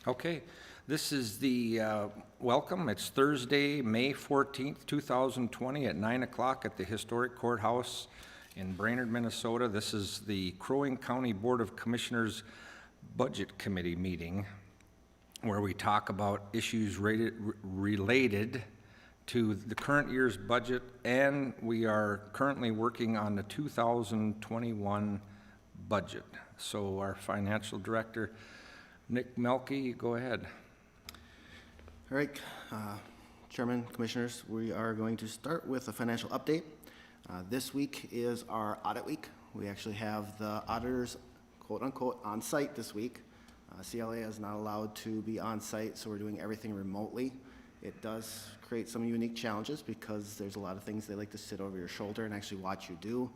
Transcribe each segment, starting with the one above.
Okay, this is the welcome. It's Thursday, May 14th, 2020 at 9 o'clock at the Historic Courthouse in Brainerd, Minnesota. This is the Crow Wing County Board of Commissioners Budget Committee meeting where we talk about issues related to the current year's budget, and we are currently working on the 2021 budget. So our financial director, Nick Melke, go ahead. All right, Chairman, Commissioners, we are going to start with a financial update. This week is our audit week. We actually have the auditors, quote unquote, on site this week. CLA is not allowed to be on site, so we're doing everything remotely. It does create some unique challenges because there's a lot of things they like to sit over your shoulder and actually watch you do.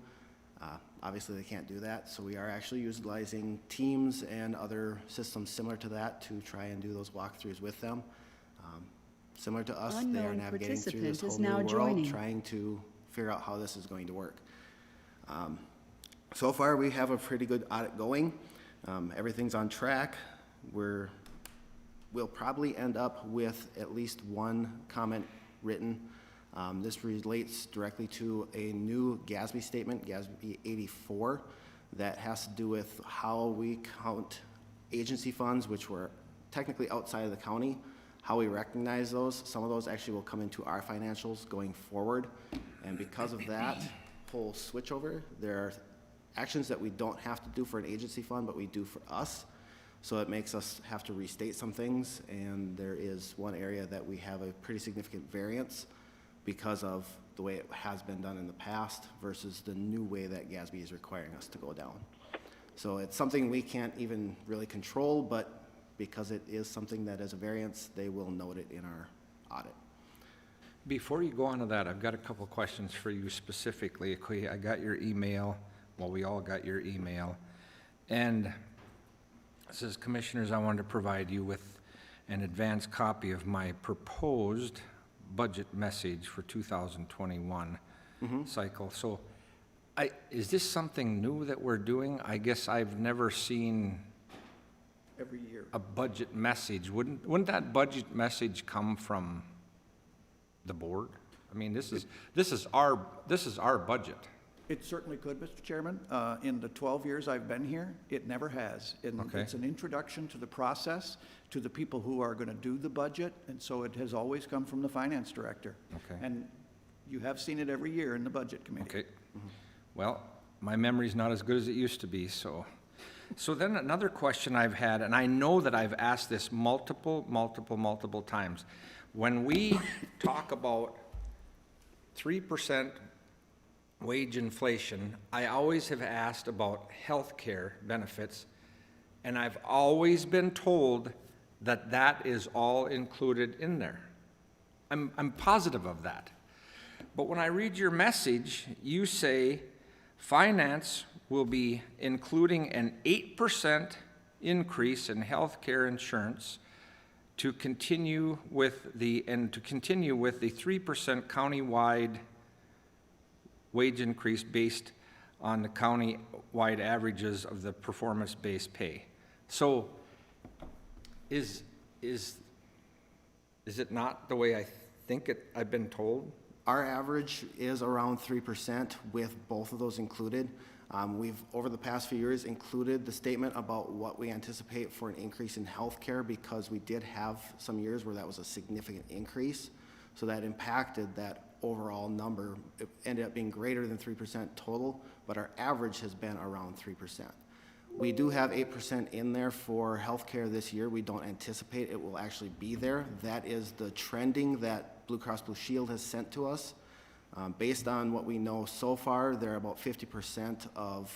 Obviously, they can't do that, so we are actually utilizing Teams and other systems similar to that to try and do those walkthroughs with them. Similar to us, they are navigating through this whole new world, trying to figure out how this is going to work. So far, we have a pretty good audit going. Everything's on track. We'll probably end up with at least one comment written. This relates directly to a new GASB statement, GASB 84, that has to do with how we count agency funds, which were technically outside of the county, how we recognize those. Some of those actually will come into our financials going forward. And because of that whole switchover, there are actions that we don't have to do for an agency fund, but we do for us. So it makes us have to restate some things, and there is one area that we have a pretty significant variance because of the way it has been done in the past versus the new way that GASB is requiring us to go down. So it's something we can't even really control, but because it is something that is a variance, they will note it in our audit. Before you go on to that, I've got a couple questions for you specifically. Okay, I got your email. Well, we all got your email. And it says, Commissioners, I wanted to provide you with an advanced copy of my proposed budget message for 2021 cycle. So is this something new that we're doing? I guess I've never seen every year a budget message. Wouldn't that budget message come from the board? I mean, this is our budget. It certainly could, Mr. Chairman. In the 12 years I've been here, it never has. Okay. It's an introduction to the process, to the people who are going to do the budget, and so it has always come from the finance director. Okay. And you have seen it every year in the budget committee. Okay. Well, my memory's not as good as it used to be, so then another question I've had, and I know that I've asked this multiple times. When we talk about 3% wage inflation, I always have asked about health care benefits, and I've always been told that that is all included in there. I'm positive of that. But when I read your message, you say finance will be including an 8% increase in health care insurance to continue with the 3% countywide wage increase based on the county-wide averages of the performance-based pay. So is it not the way I think I've been told? Our average is around 3% with both of those included. We've, over the past few years, included the statement about what we anticipate for an increase in healthcare because we did have some years where that was a significant increase. So that impacted that overall number. It ended up being greater than 3% total, but our average has been around 3%. We do have 8% in there for healthcare this year. We don't anticipate it will actually be there. That is the trending that Blue Cross Blue Shield has sent to us. Based on what we know so far, they're about 50% of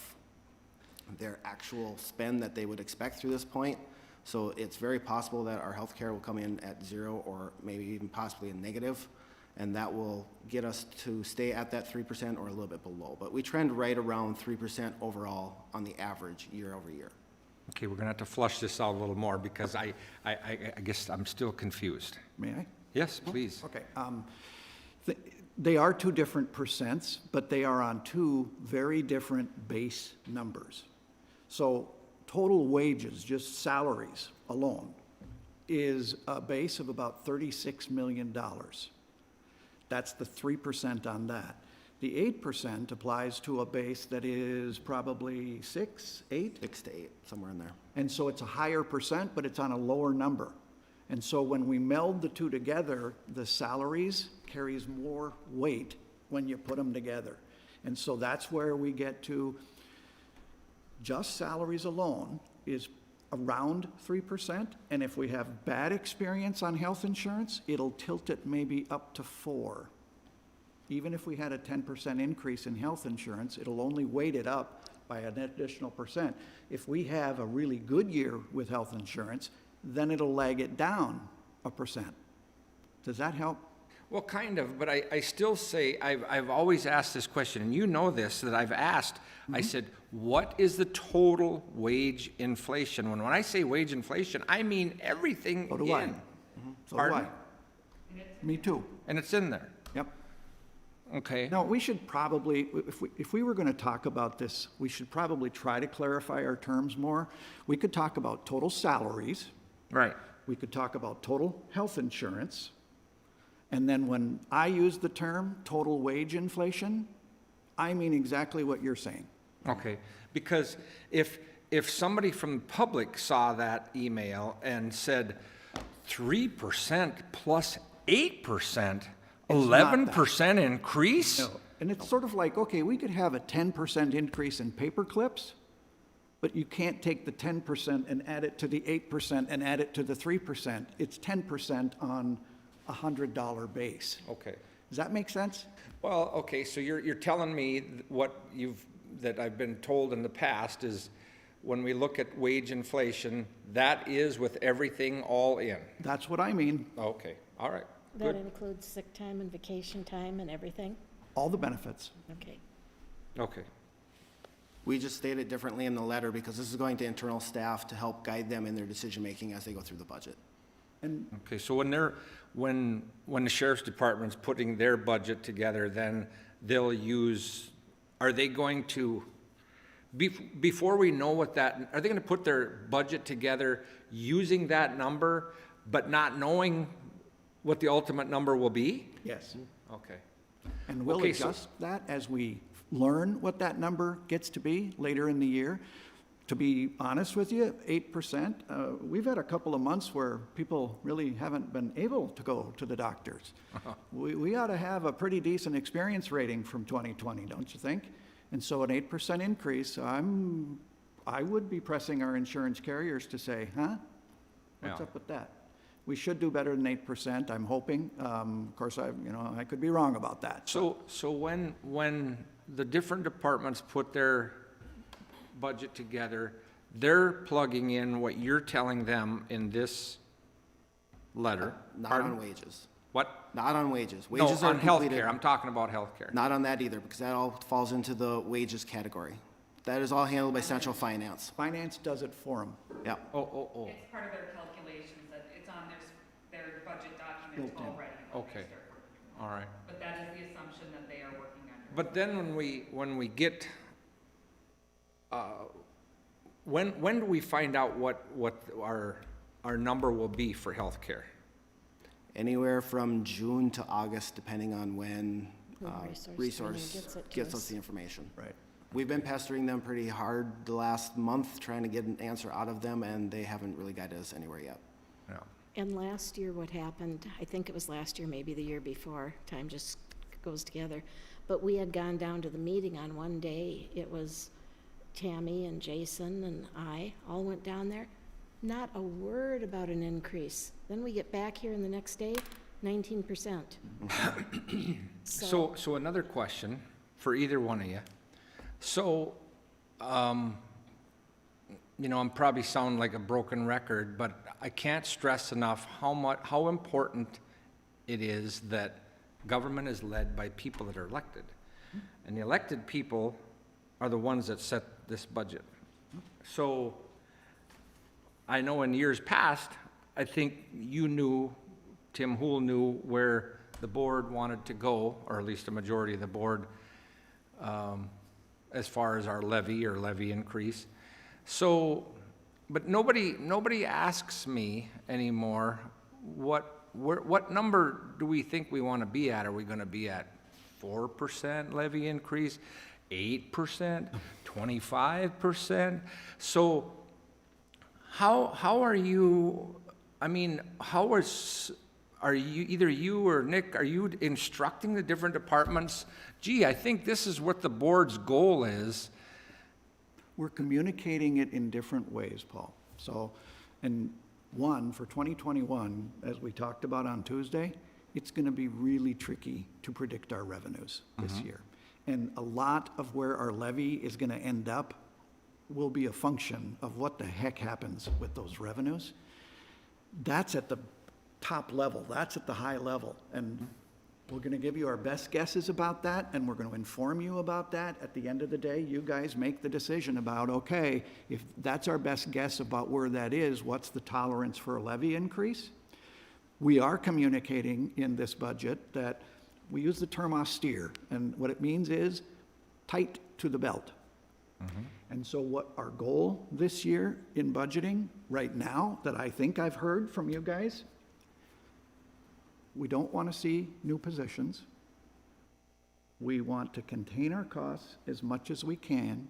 their actual spend that they would expect through this point. So it's very possible that our healthcare will come in at 0 or maybe even possibly a negative, and that will get us to stay at that 3% or a little bit below. But we trend right around 3% overall on the average year over year. Okay, we're gonna have to flush this out a little more because I guess I'm still confused. May I? Yes, please. Okay. They are two different percents, but they are on two very different base numbers. So total wages, just salaries alone, is a base of about $36 million. That's the 3% on that. The 8% applies to a base that is probably 6, 8? 6 to 8, somewhere in there. And so it's a higher percent, but it's on a lower number. And so when we meld the two together, the salaries carries more weight when you put them together. And so that's where we get to, just salaries alone is around 3%. And if we have bad experience on health insurance, it'll tilt it maybe up to 4. Even if we had a 10% increase in health insurance, it'll only weight it up by an additional percent. If we have a really good year with health insurance, then it'll lag it down a percent. Does that help? Well, kind of, but I still say, I've always asked this question, and you know this, that I've asked, I said, what is the total wage inflation? When I say wage inflation, I mean everything So do I. in. So do Pardon? I. Me too. And it's in there, Yep. okay? Now, we should probably, if we were going to talk about this, we should probably try to clarify our terms more. We could talk about total salaries. Right, We could talk about total health insurance. And then when I use the term total wage inflation, I mean exactly what you're saying. okay, because if somebody from the public saw that email and said 3% plus 8%, 11% increase? No. And it's sort of like, okay, we could have a 10% increase in paper clips, but you can't take the 10% and add it to the 8% and add it to the 3%. It's 10% on a $100 base. Okay. Does that make sense? Well, okay, so you're telling me that I've been told in the past is when we look at wage inflation, that is with everything all in. That's what I mean. Okay, all right, That good. includes sick time and vacation time and everything? All the benefits. Okay. Okay, We just state it differently in the letter because this is going to internal staff to help guide them in their decision-making as they go through the budget. And okay, so when the sheriff's department's putting their budget together, then they'll use, are they going to, before we know what that, are they gonna put their budget together using that number, but not knowing what the ultimate number will be? yes, Okay. and we'll Okay, so- adjust that as we learn what that number gets to be later in the year. To be honest with you, 8%, we've had a couple of months where people really haven't been able to go to the doctors. We ought to have a pretty decent experience rating from 2020, don't you think? And so an 8% increase, I would be pressing our insurance carriers to say, huh? What's Yeah. up with that? We should do better than 8%, I'm hoping. Of course, I could be wrong about that. So when the different departments put their budget together, they're plugging in what you're telling them in this letter? Not Pardon? on wages. What? Not on wages. No, Wages are on completed. healthcare, I'm talking about healthcare. Not on that either, because that all falls into the wages category. That is all handled by central finance. Finance does it for them. Yeah. Oh, It's part of their calculations, that it's on their budget documents Built in. already. when they okay, start working. all right. But that is the assumption that they are working under. But then when we get, when do we find out what our number will be for healthcare? Anywhere from June to August, depending on when When Resource Resource Planning gets it to gets us. us the information. Right. We've been pestering them pretty hard the last month, trying to get an answer out of them, and they haven't really guided us anywhere yet. Yeah. And last year, what happened, I think it was last year, maybe the year before, time just goes together, but we had gone down to the meeting on one day. It was Tammy and Jason and I all went down there. Not a word about an increase. Then we get back here and the next day, 19%. So another question for either one of you. So, I'm probably sound like a broken record, but I can't stress enough how important it is that government is led by people that are elected. And the elected people are the ones that set this budget. So, I know in years past, I think you knew, Tim Hool knew where the board wanted to go, or at least a majority of the board, as far as our levy increase. So But nobody asks me anymore, what number do we think we want to be at? Are we going to be at 4% levy increase, 8%, 25%? So how are you, I mean, are you, either you or Nick, are you instructing the different departments, gee, I think this is what the board's goal is? We're communicating it in different ways, Paul. So, and one, for 2021, as we talked about on Tuesday, it's going to be really tricky to predict our revenues this year. And a lot of where our levy is going to end up will be a function of what the heck happens with those revenues. That's at the top level, that's at the high level. And we're going to give you our best guesses about that, and we're going to inform you about that. At the end of the day, you guys make the decision about, okay, if that's our best guess about where that is, what's the tolerance for a levy increase? We are communicating in this budget that we use the term austere, and what it means is tight to the belt. And so what our goal this year in budgeting right now that I think I've heard from you guys, we don't want to see new positions. We want to contain our costs as much as we can.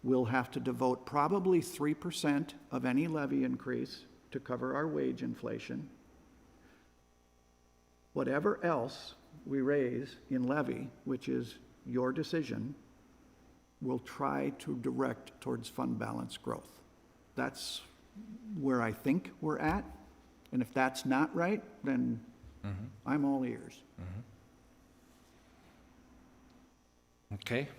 We'll have to devote probably 3% of any levy increase to cover our wage inflation. Whatever else we raise in levy, which is your decision, we'll try to direct towards fund balance growth. That's where I think we're at. And if that's not right, then I'm all ears. Okay.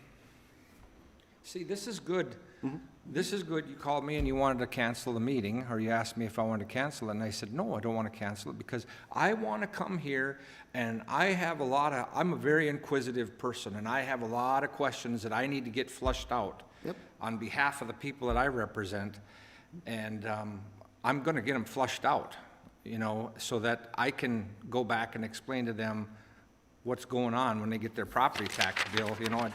See, this is good. This is good. You called me and you wanted to cancel the meeting, or you asked me if I wanted to cancel it, and I said, no, I don't want to cancel it, because I want to come here, and I'm a very inquisitive person, and I have a lot of questions that I need to get flushed out on behalf of the people that I represent, and I'm going to get them flushed out, so that I can go back and explain to them what's going on when they get their property tax bill. I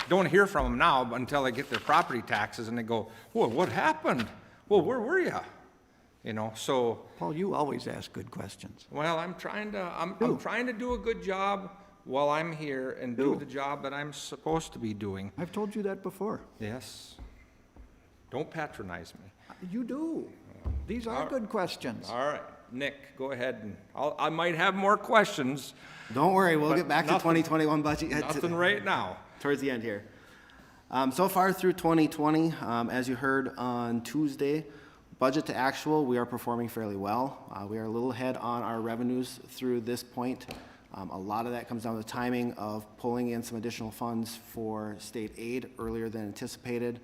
don't hear from them now until they get their property taxes and they go, well, what happened? Well, where were you? So. Paul, you always ask good questions. Well, I'm trying to do a good job while I'm here and do the job that I'm supposed to be doing. I've told you that before. Yes. Don't patronize me. You do. These are good questions. All right. Nick, go ahead, and I might have more questions. Don't worry, we'll But get back to nothing- 2021 budget Nothing right now. towards the end here. So far through 2020, as you heard on Tuesday, budget to actual, we are performing fairly well. We are a little ahead on our revenues through this point. A lot of that comes down to the timing of pulling in some additional funds for state aid earlier than anticipated,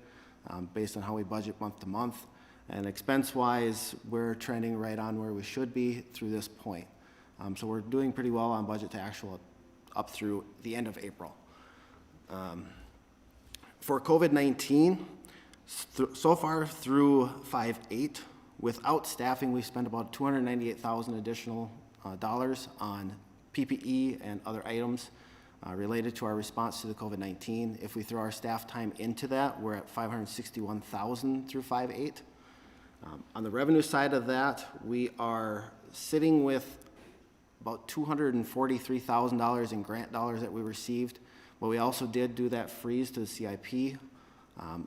based on how we budget month to month. And expense-wise, we're trending right on where we should be through this point. So we're doing pretty well on budget to actual up through the end of April. For COVID-19, so far through 5/8, without staffing, we spent about $298,000 additional dollars on PPE and other items related to our response to the COVID-19. If we throw our staff time into that, we're at $561,000 through 5/8. On the revenue side of that, we are sitting with about $243,000 in grant dollars that we received, but we also did do that freeze to the CIP.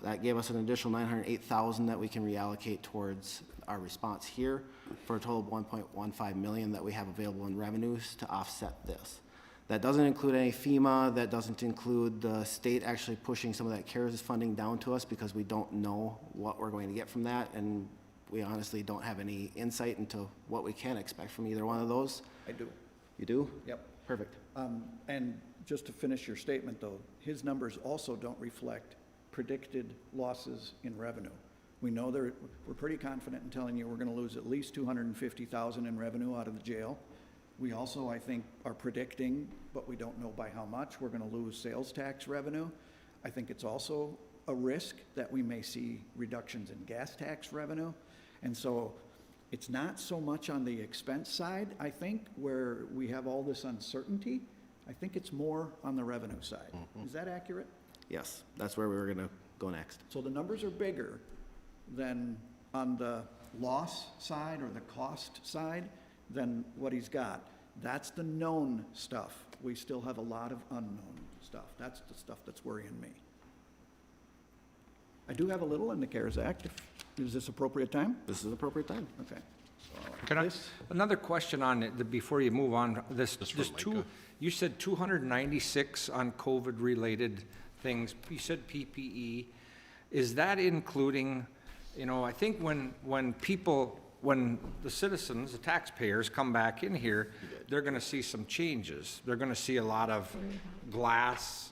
That gave us an additional $908,000 that we can reallocate towards our response here, for a total of $1.15 million that we have available in revenues to offset this. That doesn't include any FEMA, that doesn't include the state actually pushing some of that CARES funding down to us, because we don't know what we're going to get from that, and we honestly don't have any insight into what we can expect from either one of those. I do. You do? Yep. Perfect. And just to finish your statement, though, his numbers also don't reflect predicted losses in revenue. We know we're pretty confident in telling you we're going to lose at least $250,000 in revenue out of the jail. We also, I think, are predicting, but we don't know by how much, we're going to lose sales tax revenue. I think it's also a risk that we may see reductions in gas tax revenue. And so it's not so much on the expense side, I think, where we have all this uncertainty. I think it's more on the revenue side. Is that accurate? Yes, that's where we were gonna go next. So the numbers are bigger than on the loss side or the cost side than what he's got. That's the known stuff. We still have a lot of unknown stuff. That's the stuff that's worrying me. I do have a little in the CARES Act. Is this appropriate time? This is an appropriate time. Okay. Can I, This- another question on it, before you move on, this two, you said 296 on COVID-related things, you said PPE. Is that including, you know, I think when the citizens, the taxpayers come back in here, they're gonna see some changes. They're gonna see a lot of glass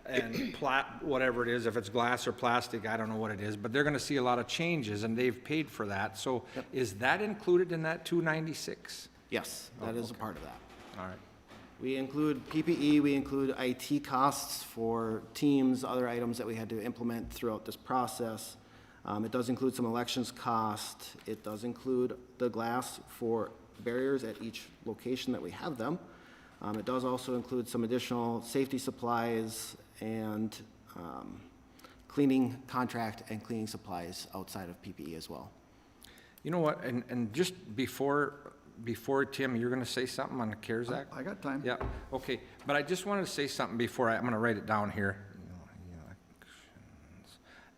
and whatever it is, if it's glass or plastic, I don't know what it is, but they're gonna see a lot of changes, and they've paid for that. So is that included in that 296? Yes, that is a part of that. All right. We include PPE, we include IT costs for teams, other items that we had to implement throughout this process. It does include some elections cost. It does include the glass for barriers at each location that we have them. It does also include some additional safety supplies and cleaning contract and cleaning supplies outside of PPE as well. You know what, and just before, Tim, you're gonna say something on the CARES Act? I got time. Yeah, okay, but I just wanted to say something before I'm gonna write it down here.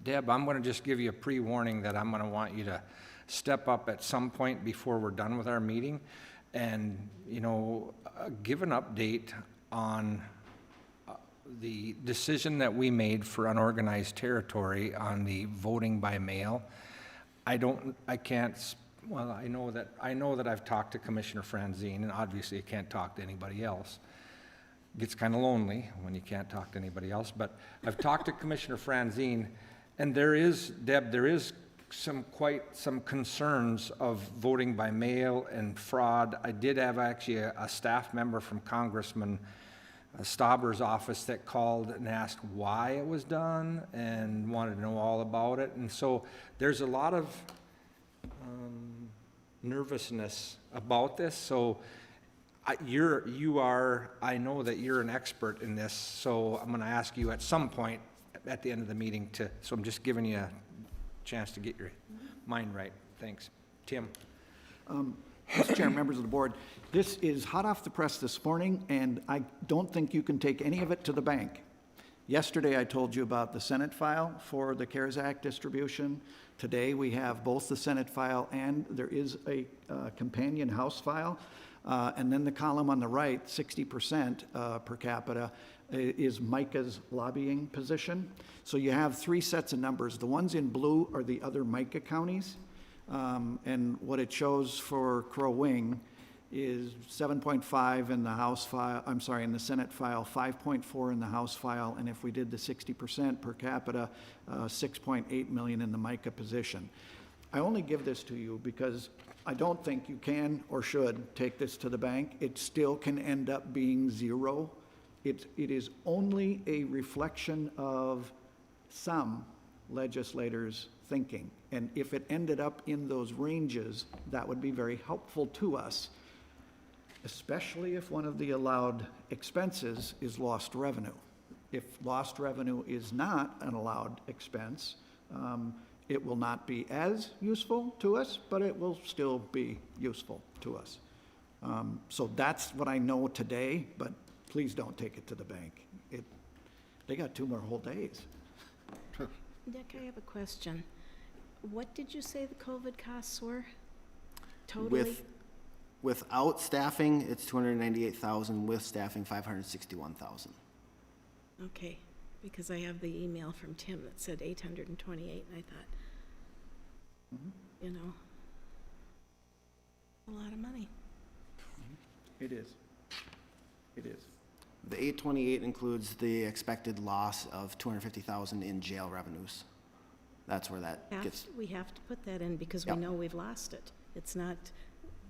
Deb, I'm gonna just give you a pre-warning that I'm gonna want you to step up at some point before we're done with our meeting and, you know, give an update on the decision that we made for unorganized territory on the voting by mail. I know that I've talked to Commissioner Franzine, and obviously I can't talk to anybody else. Gets kind of lonely when you can't talk to anybody else, but I've talked to Commissioner Franzine, and there is quite some concerns of voting by mail and fraud. I did have actually a staff member from Congressman Stauber's office that called and asked why it was done and wanted to know all about it. And so there's a lot of nervousness about this. So I know that you're an expert in this, so I'm gonna ask you at some point at the end of the meeting so I'm just giving you a chance to get your mind right. Thanks. Tim? Mr. Chair, members of the board, this is hot off the press this morning, and I don't think you can take any of it to the bank. Yesterday, I told you about the Senate file for the CARES Act distribution. Today, we have both the Senate file and there is a companion House file. And then the column on the right, 60% per capita, is MICA's lobbying position. So you have three sets of numbers. The ones in blue are the other MICA counties. And what it shows for Crow Wing is 7.5 in the House file, in the Senate file, 5.4 in the House file, and if we did the 60% per capita, 6.8 million in the MICA position. I only give this to you because I don't think you can or should take this to the bank. It still can end up being zero. It is only a reflection of some legislators' thinking. And if it ended up in those ranges, that would be very helpful to us, especially if one of the allowed expenses is lost revenue. If lost revenue is not an allowed expense, it will not be as useful to us, but it will still be useful to us. So that's what I know today, but please don't take it to the bank. They got 2 more whole days. Nick, I have a question. What did you say the COVID costs were? Totally? Without staffing, it's 298,000. With staffing, 561,000. Okay, because I have the email from Tim that said 828, and I thought, you know, a lot of money. It is. It is. The 828 includes the expected loss of 250,000 in jail revenues. That's where that gets. We have to put that in because we Yep. know we've lost it. It's not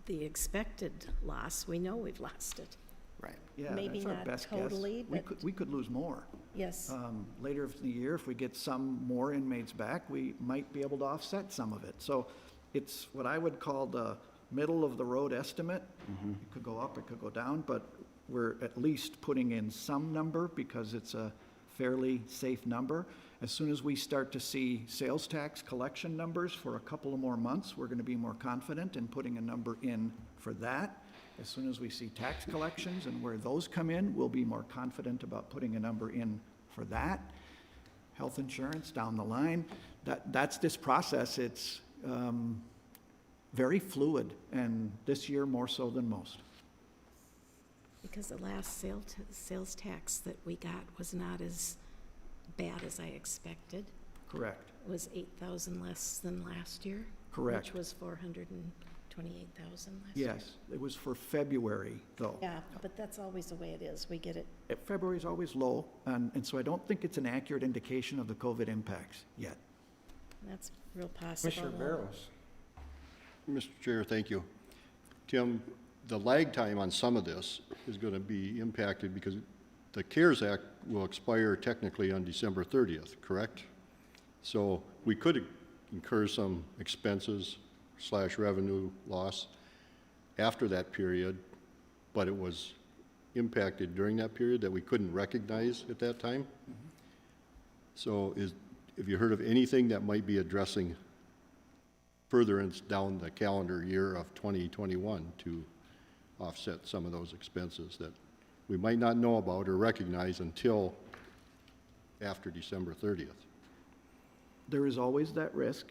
the expected loss, we know we've lost it. Right. Yeah, Maybe that's our not best guess. totally, but- We could lose more. Yes, Later in the year, if we get some more inmates back, we might be able to offset some of it. So it's what I would call the middle-of-the-road estimate. It could go up, it could go down, but we're at least putting in some number because it's a fairly safe number. as soon as we start to see sales tax collection numbers for a couple of more months, we're going to be more confident in putting a number in for that. As soon as we see tax collections and where those come in, we'll be more confident about putting a number in for that. Health insurance down the line, that's this process. It's very fluid, and this year more so than most. Because the last sales tax that we got was not as bad as I expected. Correct. It was 8,000 less than last year. Correct. Which was 428,000 last year. Yes, it was for February, though. Yeah, but that's always the way it is. We get it. February is always low, and so I don't think it's an accurate indication of the COVID impacts yet. That's real possible. Commissioner Barrows. Mr. Chair, thank you. Tim, the lag time on some of this is going to be impacted because the CARES Act will expire technically on December 30th, correct? So we could incur some expenses / revenue loss after that period, but it was impacted during that period that we couldn't recognize at that time. So have you heard of anything that might be addressing furtherance down the calendar year of 2021 to offset some of those expenses that we might not know about or recognize until after December 30th? There is always that risk.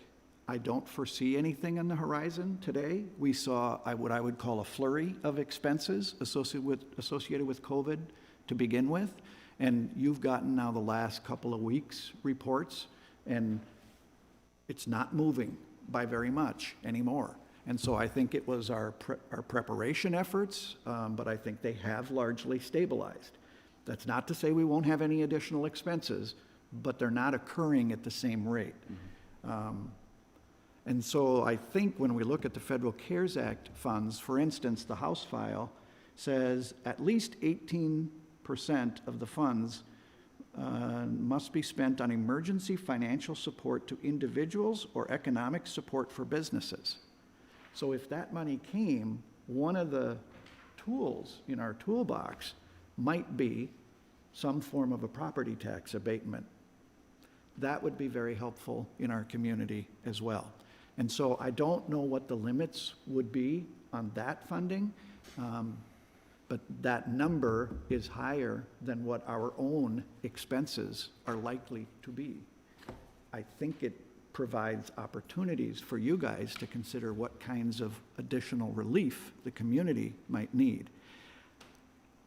I don't foresee anything on the horizon today. We saw what I would call a flurry of expenses associated with COVID to begin with, and you've gotten now the last couple of weeks reports, and it's not moving by very much anymore. And so I think it was our preparation efforts, but I think they have largely stabilized. That's not to say we won't have any additional expenses, but they're not occurring at the same rate. And so I think when we look at the Federal CARES Act funds, for instance, the House file says at least 18% of the funds must be spent on emergency financial support to individuals or economic support for businesses. So if that money came, one of the tools in our toolbox might be some form of a property tax abatement. That would be very helpful in our community as well. And so I don't know what the limits would be on that funding, but that number is higher than what our own expenses are likely to be. I think it provides opportunities for you guys to consider what kinds of additional relief the community might need.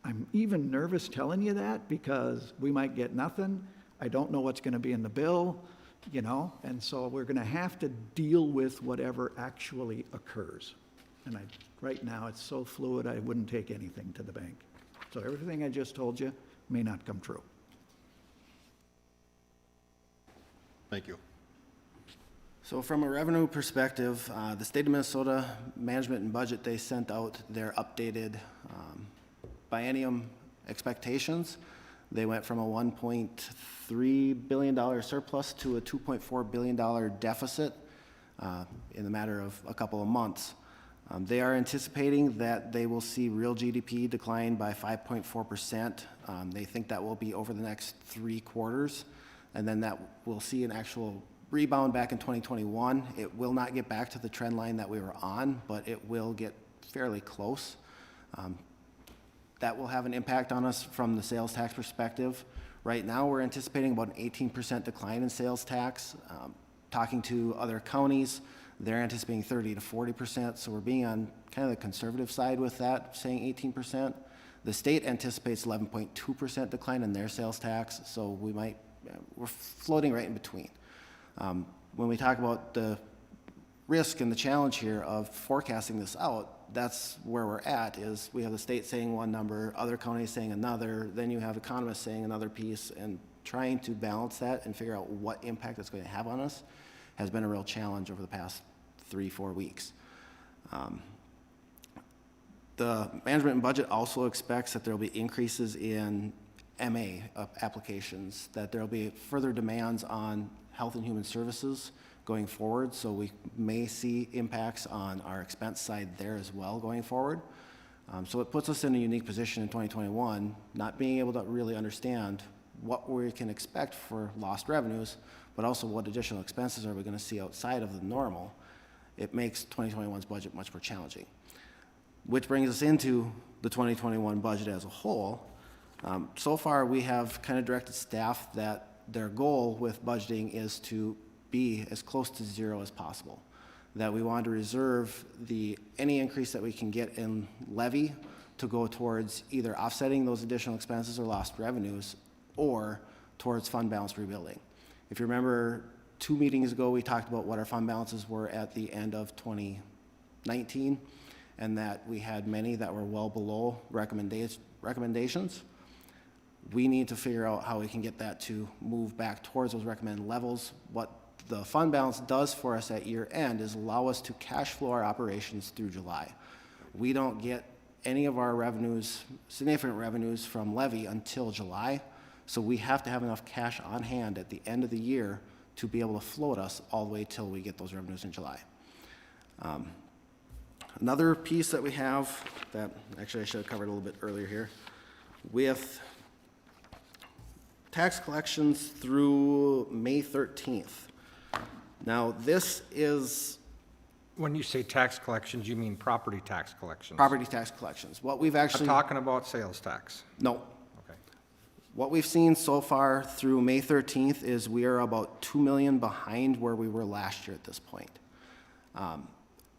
I'm even nervous telling you that because we might get nothing. I don't know what's going to be in the bill, you know, and so we're going to have to deal with whatever actually occurs. And right now, it's so fluid, I wouldn't take anything to the bank. So everything I just told you may not come true. Thank you. So from a revenue perspective, the state of Minnesota Management and Budget, they sent out their updated biennium expectations. They went from a $1.3 billion surplus to a $2.4 billion deficit in the matter of a couple of months. They are anticipating that they will see real GDP decline by 5.4%. They think that will be over the next 3 quarters, and then that we'll see an actual rebound back in 2021. It will not get back to the trend line that we were on, but it will get fairly close. That will have an impact on us from the sales tax perspective. Right now, we're anticipating about an 18% decline in sales tax. Talking to other counties, they're anticipating 30 to 40%, so we're being on kind of the conservative side with that, saying 18%. The state anticipates 11.2% decline in their sales tax, so we're floating right in between. When we talk about the risk and the challenge here of forecasting this out, that's where we're at, is we have the state saying one number, other counties saying another, then you have economists saying another piece, and trying to balance that and figure out what impact it's going to have on us has been a real challenge over the past 3-4 weeks. The management and budget also expects that there will be increases in MA applications, that there will be further demands on health and human services going forward, so we may see impacts on our expense side there as well going forward. So it puts us in a unique position in 2021, not being able to really understand what we can expect for lost revenues, but also what additional expenses are we going to see outside of the normal, it makes 2021's budget much more challenging. Which brings us into the 2021 budget as a whole. So far, we have kind of directed staff that their goal with budgeting is to be as close to zero as possible. That we want to reserve any increase that we can get in levy to go towards either offsetting those additional expenses or lost revenues, or towards fund balance rebuilding. If you remember, 2 meetings ago, we talked about what our fund balances were at the end of 2019, and that we had many that were well below recommendations. We need to figure out how we can get that to move back towards those recommended levels. What the fund balance does for us at year end is allow us to cash flow our operations through July. We don't get any of our revenues, significant revenues from levy until July, so we have to have enough cash on hand at the end of the year to be able to float us all the way till we get those revenues in July. Another piece that we have that actually I should have covered a little bit earlier here, with tax collections through May 13th. Now, this is When you say tax collections, you mean property tax collections? property tax collections. What we've I'm actually, talking about sales tax. no, Okay. what we've seen so far through May 13th is we are about 2 million behind where we were last year at this point.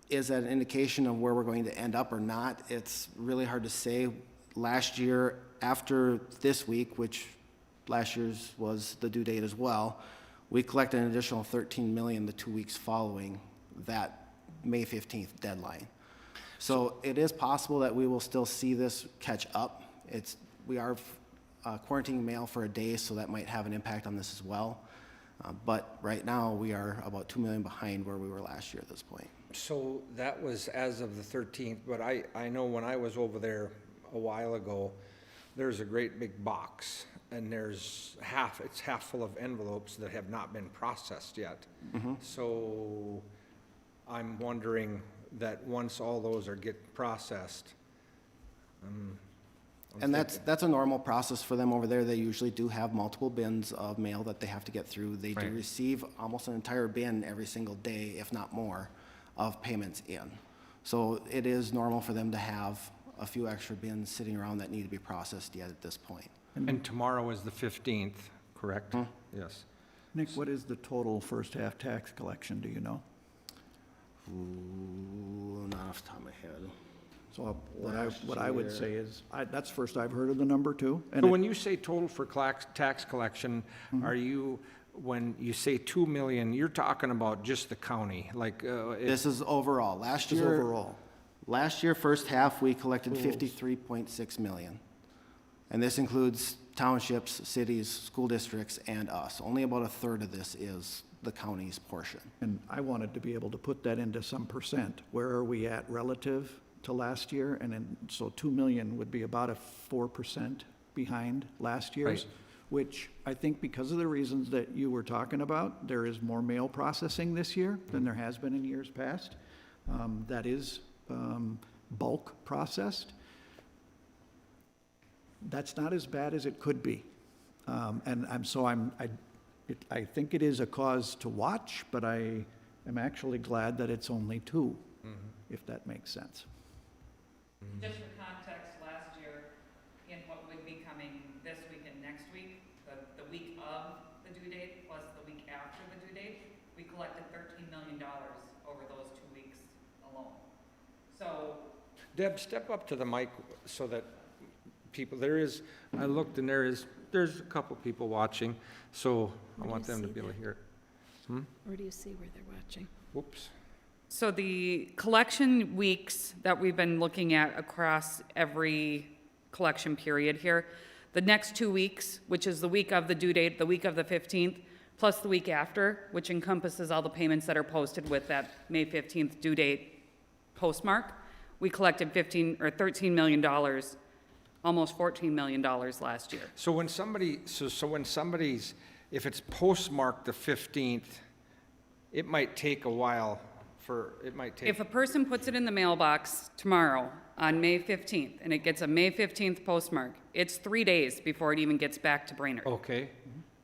Is that an indication of where we're going to end up or not? It's really hard to say. Last year, after this week, which last year's was the due date as well, we collected an additional 13 million the 2 weeks following that May 15th deadline. So it is possible that we will still see this catch up. We are quarantining mail for a day, so that might have an impact on this as well. But right now, we are about 2 million behind where we were last year at this point. So that was as of the 13th, but I know when I was over there a while ago, there's a great big box, and it's half full of envelopes that have not been processed yet. So I'm wondering that once all those get processed, And that's a normal process for them over there. They usually do have multiple bins of mail that they have to get through. They do Right. receive almost an entire bin every single day, if not more, of payments in. So it is normal for them to have a few extra bins sitting around that need to be processed yet at this point. and tomorrow is the 15th, correct? Yes. Nick, what is the total first half tax collection, do you know? Ooh, not off the top of my head. So what I Last would year. say is, that's first I've heard of the number too. And So it- when you say total for tax collection, are you, when you say 2 million, you're talking about just the county, like, This is overall. Last is year, overall. last year, first half, we collected 53.6 million. And this includes townships, cities, school districts, and us. Only about a third of this is the county's portion. And I wanted to be able to put that into some percent. Where are we at relative to last year? And then, so 2 million would be about a 4% behind last year's, Right. which I think because of the reasons that you were talking about, there is more mail processing this year than there has been in years past. That is bulk processed. That's not as bad as it could be. And I think it is a cause to watch, but I am actually glad that it's only 2, if that makes sense. Just for context, last year, in what would be coming this week and next week, the week of the due date plus the week after the due date, we collected $13 million over those 2 weeks alone. So, Deb, step up to the mic so that people, I looked and there's a couple people watching, so I Where do want you them to see be able to that? hear it. Where do you see where they're watching? Whoops. so the collection weeks that we've been looking at across every collection period here, the next 2 weeks, which is the week of the due date, the week of the 15th, plus the week after, which encompasses all the payments that are posted with that May 15th due date postmark, we collected $13 million, almost $14 million last year. So when somebody's, if it's postmarked the 15th, it might take a while it might take, If a person puts it in the mailbox tomorrow on May 15th and it gets a May 15th postmark, it's 3 days before it even gets back to Brainerd. okay.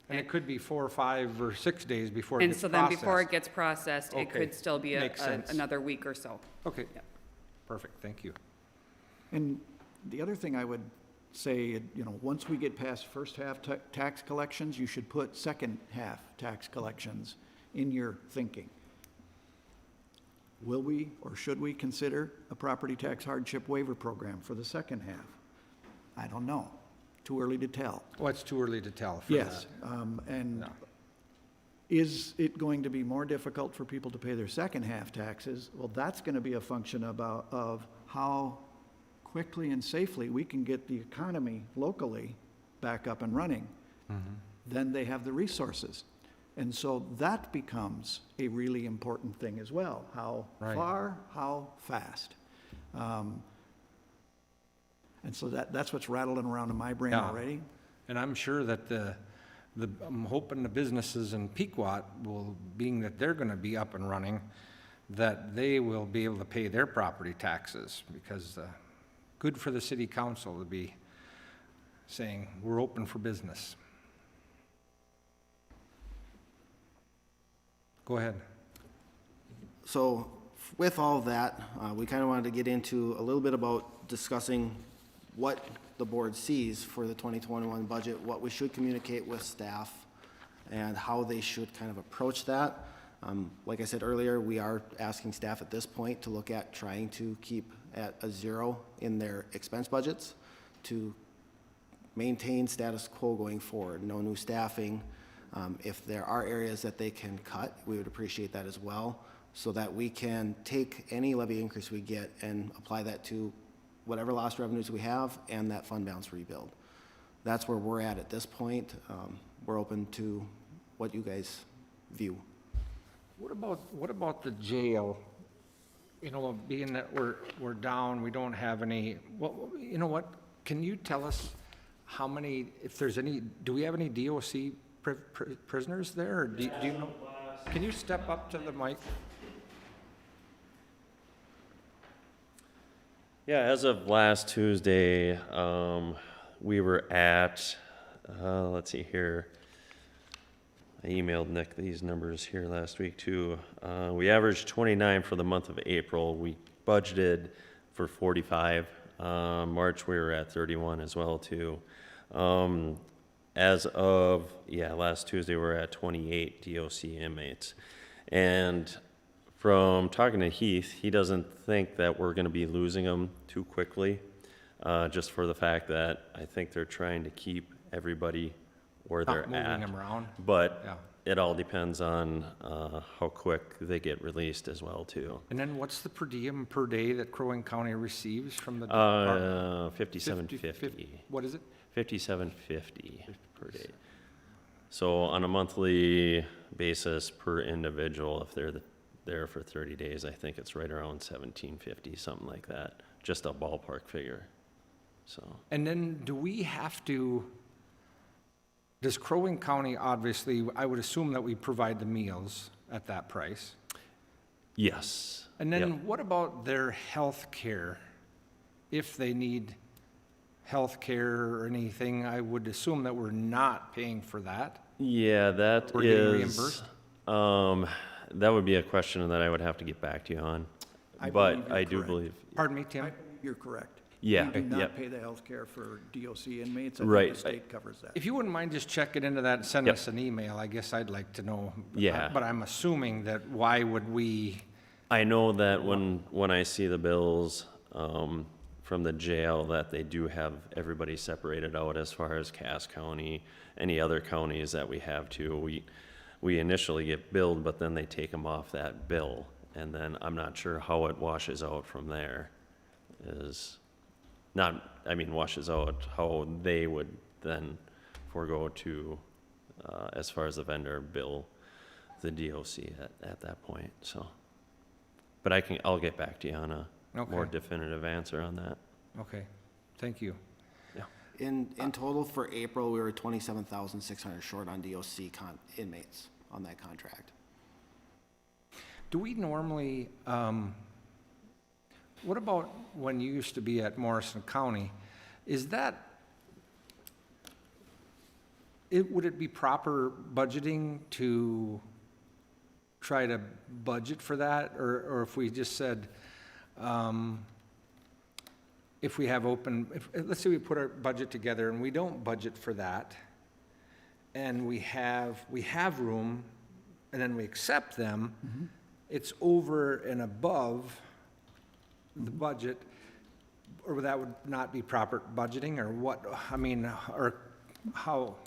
And it could be 4 or 5 or 6 days before it And gets so then before it processed. gets processed, it Okay. could still be Makes sense. another week or so. Okay, perfect, thank you. And the other thing I would say, once we get past first half tax collections, you should put second half tax collections in your thinking. Will we or should we consider a property tax hardship waiver program for the second half? I don't know. Too early to tell. Well, it's too early to tell for that. Yes, and No. is it going to be more difficult for people to pay their second half taxes? Well, that's going to be a function of how quickly and safely we can get the economy locally back up and running. Then they have the resources. And so that becomes a really important thing as well. How Right. far, how fast. And so that's what's rattling around in my brain Yeah. already. And I'm sure that I'm hoping the businesses in Pequot will, being that they're gonna be up and running, that they will be able to pay their property taxes, because, good for the city council to be saying, we're open for business. Go ahead. So with all of that, we kind of wanted to get into a little bit about discussing what the board sees for the 2021 budget, what we should communicate with staff, and how they should kind of approach that. Like I said earlier, we are asking staff at this point to look at trying to keep at a zero in their expense budgets to maintain status quo going forward, no new staffing. If there are areas that they can cut, we would appreciate that as well, so that we can take any levy increase we get and apply that to whatever lost revenues we have and that fund balance rebuild. That's where we're at this point. We're open to what you guys view. What about the jail? You know, being that we're down, we don't have any, well, you know what? Can you tell us how many, if there's any, do we have any DOC prisoners there? Or do you know? Can you step up to the mic? Yeah, as of last Tuesday, we were at, let's see here. I emailed Nick these numbers here last week too. We averaged 29 for the month of April. We budgeted for 45. March we were at 31 as well too. As of, last Tuesday we're at 28 DOC inmates. And from talking to Heath, he doesn't think that we're gonna be losing them too quickly, just for the fact that I think they're trying to keep everybody where they're Not at. moving them around? But Yeah. it all depends on how quick they get released as well too. And then what's the per diem per day that Crow Wing County receives from the department? 5750. What is it? 5750 per day. So on a monthly basis per individual, if they're there for 30 days, I think it's right around 1750, something like that. Just a ballpark figure. So. And then do we have to, does Crow Wing County, obviously, I would assume that we provide the meals at that price. Yes. And Yep. then what about their health care? If they need health care or anything, I would assume that we're not paying for that. Yeah, that We're getting is, reimbursed? that would be a question that I would have to get back to you on. I But believe you're I do correct. believe, Pardon me, Tim? You're correct. Yeah, We do not yep. pay the health care for DOC inmates. I Right. think the state covers that. If you wouldn't mind just checking into that and send Yep. us an email, I guess I'd like to know. Yeah. But I'm assuming that why would we, I know that when I see the bills, from the jail, that they do have everybody separated out as far as Cass County, any other counties that we have too. We initially get billed, but then they take them off that bill. And then I'm not sure how it washes out from there. Washes out how they would then forego to, as far as the vendor bill the DOC at that point, so. But I'll get back to you on a more Okay. definitive answer on that. okay, thank you. In total for April, we were 27,600 short on DOC inmates on that contract. do we normally, what about when you used to be at Morrison County? Is that, would it be proper budgeting to try to budget for that? Or if we just said, if we have let's say we put our budget together and we don't budget for that, and we have room, and then we accept them, it's over and above the budget, or that would not be proper budgeting, or what, I mean, or how?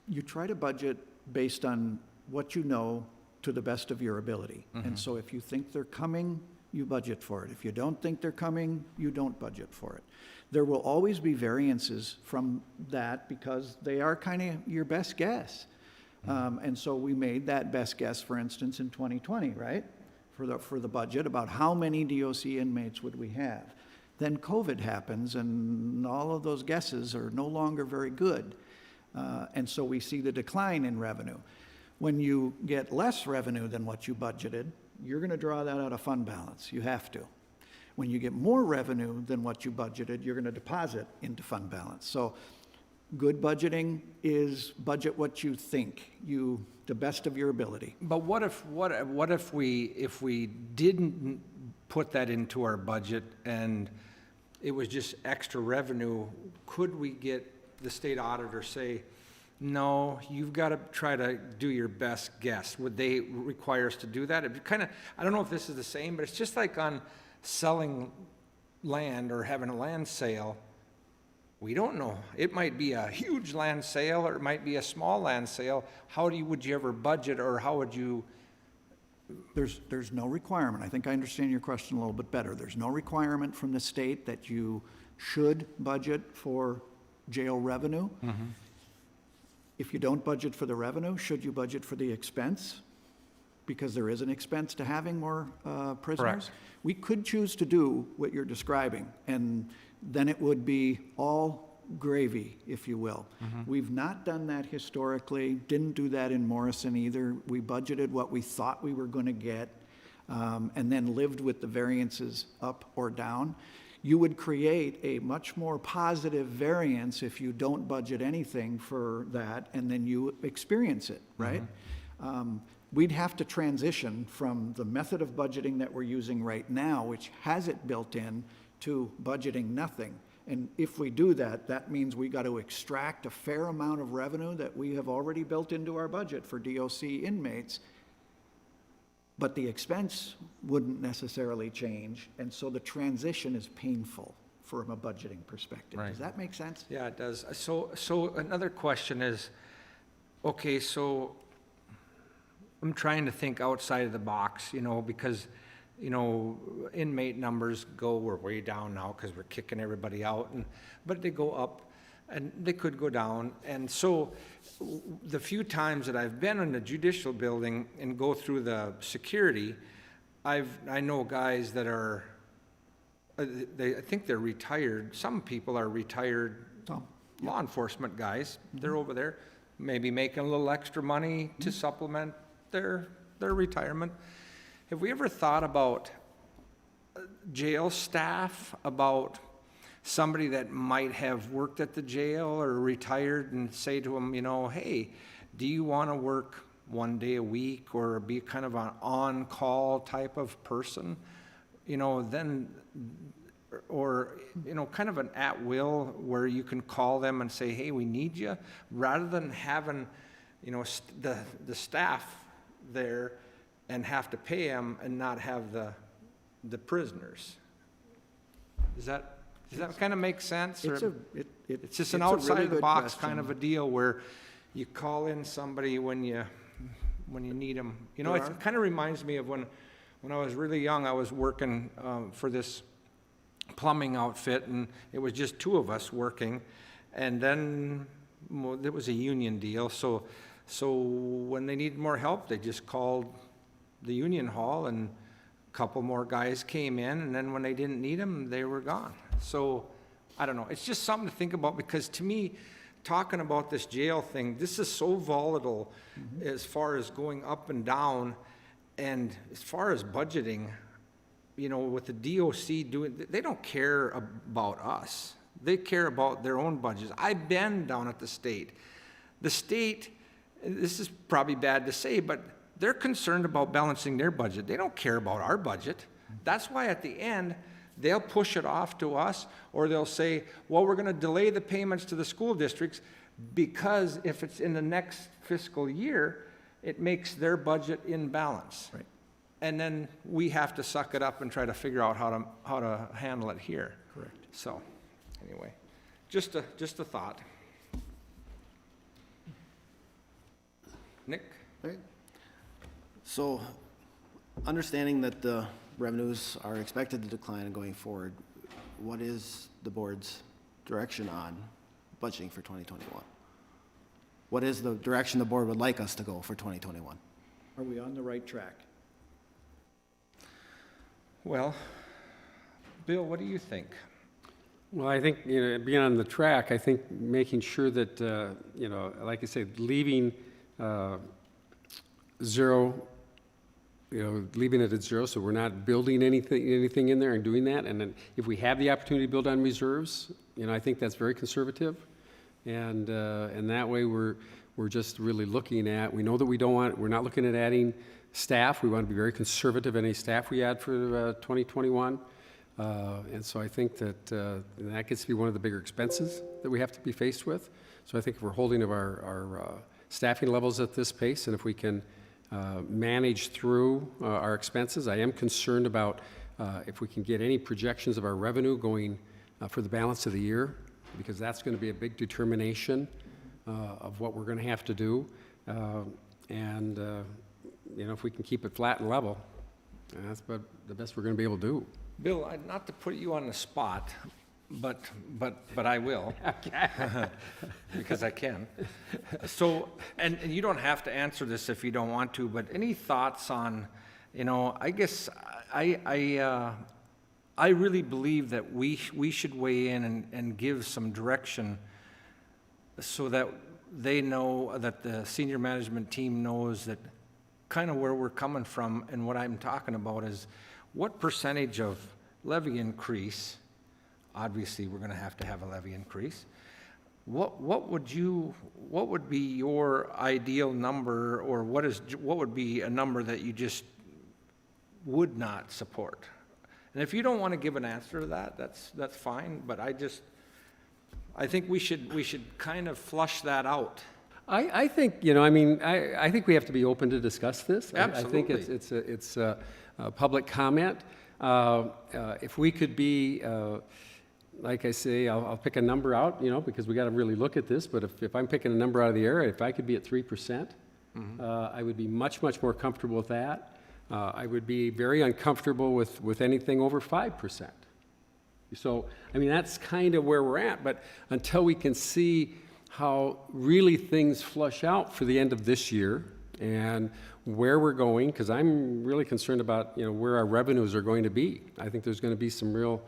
You try to budget based on what you know to the best of your ability. And so if you think they're coming, you budget for it. If you don't think they're coming, you don't budget for it. There will always be variances from that because they are kind of your best guess. And so we made that best guess, for instance, in 2020, right? For the budget, about how many DOC inmates would we have. Then COVID happens and all of those guesses are no longer very good. And so we see the decline in revenue. When you get less revenue than what you budgeted, you're going to draw that out of fund balance. You have to. When you get more revenue than what you budgeted, you're going to deposit into fund balance. So good budgeting is budget what you think, the best of your ability. But what if we didn't put that into our budget and it was just extra revenue? Could we get the state auditor say, no, you've got to try to do your best guess? Would they require us to do that? It kind of, I don't know if this is the same, but it's just like on selling land or having a land sale. We don't know. It might be a huge land sale or it might be a small land sale. Would you ever budget, or how would you? There's no requirement. I think I understand your question a little bit better. There's no requirement from the state that you should budget for jail revenue. If you don't budget for the revenue, should you budget for the expense? Because there is an expense to having more prisoners. Correct. We could choose to do what you're describing, and then it would be all gravy, if you will. We've not done that historically, didn't do that in Morrison either. We budgeted what we thought we were going to get, and then lived with the variances up or down. You would create a much more positive variance if you don't budget anything for that, and then you experience it, right? We'd have to transition from the method of budgeting that we're using right now, which has it built in, to budgeting nothing. And if we do that, that means we got to extract a fair amount of revenue that we have already built into our budget for DOC inmates, but the expense wouldn't necessarily change, and so the transition is painful from a budgeting perspective. Right. Does that make sense? Yeah, it does. So another question is, okay, so I'm trying to think outside of the box, because, inmate numbers we're way down now because we're kicking everybody out, but they go up and they could go down. And so the few times that I've been in the judicial building and go through the security, I know guys that are, I think they're retired. Some people are retired law enforcement guys. They're over there, maybe making a little extra money to supplement their retirement. Have we ever thought about jail staff, about somebody that might have worked at the jail or retired, and say to them, hey, do you want to work one day a week or be kind of an on-call type of person? Then, or, kind of an at-will where you can call them and say, hey, we need you, rather than having, the staff there and have to pay them and not have the prisoners. Does that kind of make sense? It's just an outside-the-box kind of a deal where you call in somebody when you need them. It kind of reminds me of when I was really young. I was working for this plumbing outfit, and it was just two of us working, and then it was a union deal. So when they needed more help, they just called the union hall, and a couple more guys came in, and then when they didn't need them, they were gone. So I don't know. It's just something to think about, because to me, talking about this jail thing, this is so volatile as far as going up and down, And as far as budgeting, you know, with the DOC doing, they don't care about us. They care about their own budgets. I've been down at the state. The state, this is probably bad to say, but they're concerned about balancing their budget. They don't care about our budget. That's why at the end, they'll push it off to us, or they'll say, well, we're gonna delay the payments to the school districts because if it's in the next fiscal year, it makes their budget in balance. Right. And then we have to suck it up and try to figure out how to handle it here. Correct. So, anyway, just a thought. Nick? Right. So, understanding that the revenues are expected to decline going forward, what is the board's direction on budgeting for 2021? What is the direction the board would like us to go for 2021? Are we on the right track? Well, Bill, what do you think? Well, I think, being on the track, I think making sure that, like I said, leaving zero, leaving it at zero, so we're not building anything in there and doing that. And then if we have the opportunity to build on reserves, I think that's very conservative. And that way we're just really looking at, we know that we're not looking at adding staff. We want to be very conservative in any staff we add for 2021. And so I think that gets to be one of the bigger expenses that we have to be faced with. So I think if we're holding of our staffing levels at this pace, and if we can manage through our expenses, I am concerned about if we can get any projections of our revenue going for the balance of the year, because that's going to be a big determination of what we're going to have to do. If we can keep it flat and level, that's about the best we're going to be able to do. Bill, not to put you on the spot, but I will. Because I can. So, and you don't have to answer this if you don't want to, but any thoughts on, I guess I really believe that we should weigh in and give some direction so that they know, that the senior management team knows that kind of where we're coming from. And what I'm talking about is what percentage of levy increase, obviously we're going to have a levy increase. What would be your ideal number, or what would be a number that you just would not support? And if you don't want to give an answer to that, that's fine, but I think we should kind of flush that out. I think, I think we have to be open to discuss this. Absolutely. I think it's a public comment. If we could be, like I say, I'll pick a number out, because we got to really look at this, but if I'm picking a number out of the air, if I could be at 3%, I would be much, much more comfortable with that. I would be very uncomfortable with anything over 5%. So, that's kind of where we're at, but until we can see how really things flush out for the end of this year and where we're going, because I'm really concerned about, where our revenues are going to be. I think there's going to be some real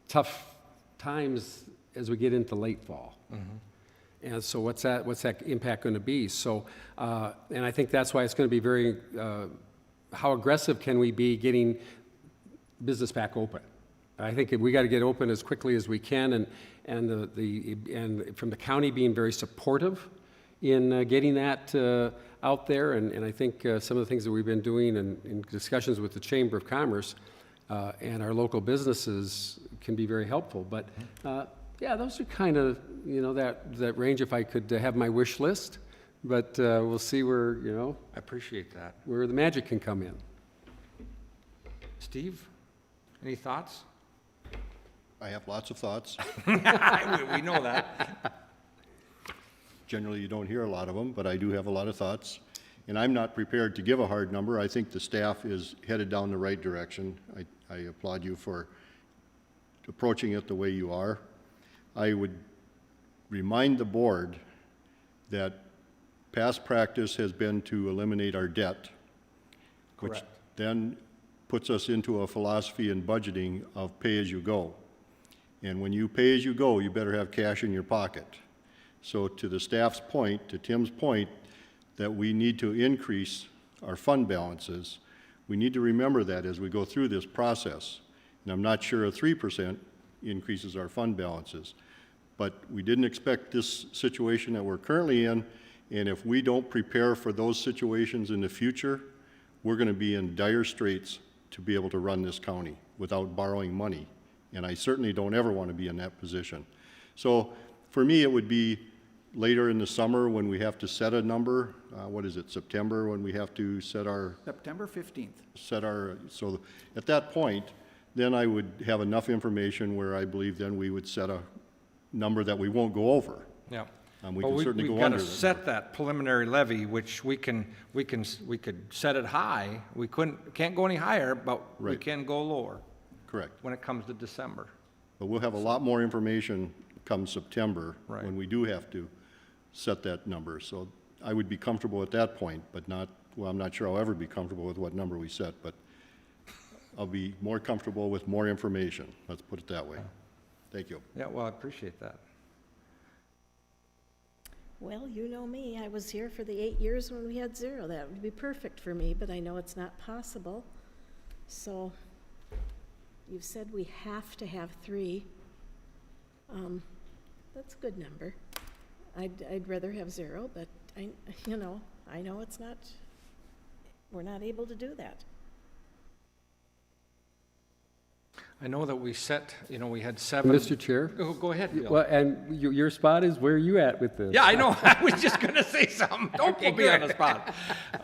tough times as we get into late fall. And so what's that impact going to be? So, and I think that's why it's going to be very, how aggressive can we be getting business back open? I think we got to get open as quickly as we can, and from the county being very supportive in getting that out there, and I think some of the things that we've been doing in discussions with the Chamber of Commerce and our local businesses can be very helpful. But yeah, those are kind of that range if I could have my wish list. But we'll see where I appreciate that. where the magic can come in. Steve, any thoughts? I have lots of thoughts. We know that. Generally, you don't hear a lot of them, but I do have a lot of thoughts. And I'm not prepared to give a hard number. I think the staff is headed down the right direction. I applaud you for approaching it the way you are. I would remind the board that past practice has been to eliminate our debt, which then puts us into a philosophy in budgeting of pay-as-you-go. And when you pay as you go, you better have cash in your pocket. So to the staff's point, to Tim's point, that we need to increase our fund balances, We need to remember that as we go through this process. And I'm not sure a 3% increases our fund balances. But we didn't expect this situation that we're currently in, and if we don't prepare for those situations in the future, we're going to be in dire straits to be able to run this county without borrowing money. And I certainly don't ever want to be in that position. So for me, it would be later in the summer when we have to set a number. What is it, September, when we have to set our, September 15th. so at that point, then I would have enough information where I believe then we would set a number that we won't go over. Yeah. We Well, can certainly go we've under got to that set that preliminary levy, which we could set it high. We can't go any higher, but we Right. can go lower Correct. when it comes to December. But we'll have a lot more information come September Right. when we do have to set that number. So I would be comfortable at that point, but not, well, I'm not sure I'll ever be comfortable with what number we set, but I'll be more comfortable with more information. Let's put it that way. Thank you. Yeah, well, I appreciate that. Well, you know me, I was here for the 8 years when we had 0. That would be perfect for me, but I know it's not possible. So you've said we have to have 3. That's a good number. I'd rather have 0, but I know it's not, we're not able to do that. I know that we set, we had 7. Mr. Chair? Go ahead, Bill. Well, and your spot is, where are you at with this? Yeah, I know. I was just going to say something. Don't put me on the spot.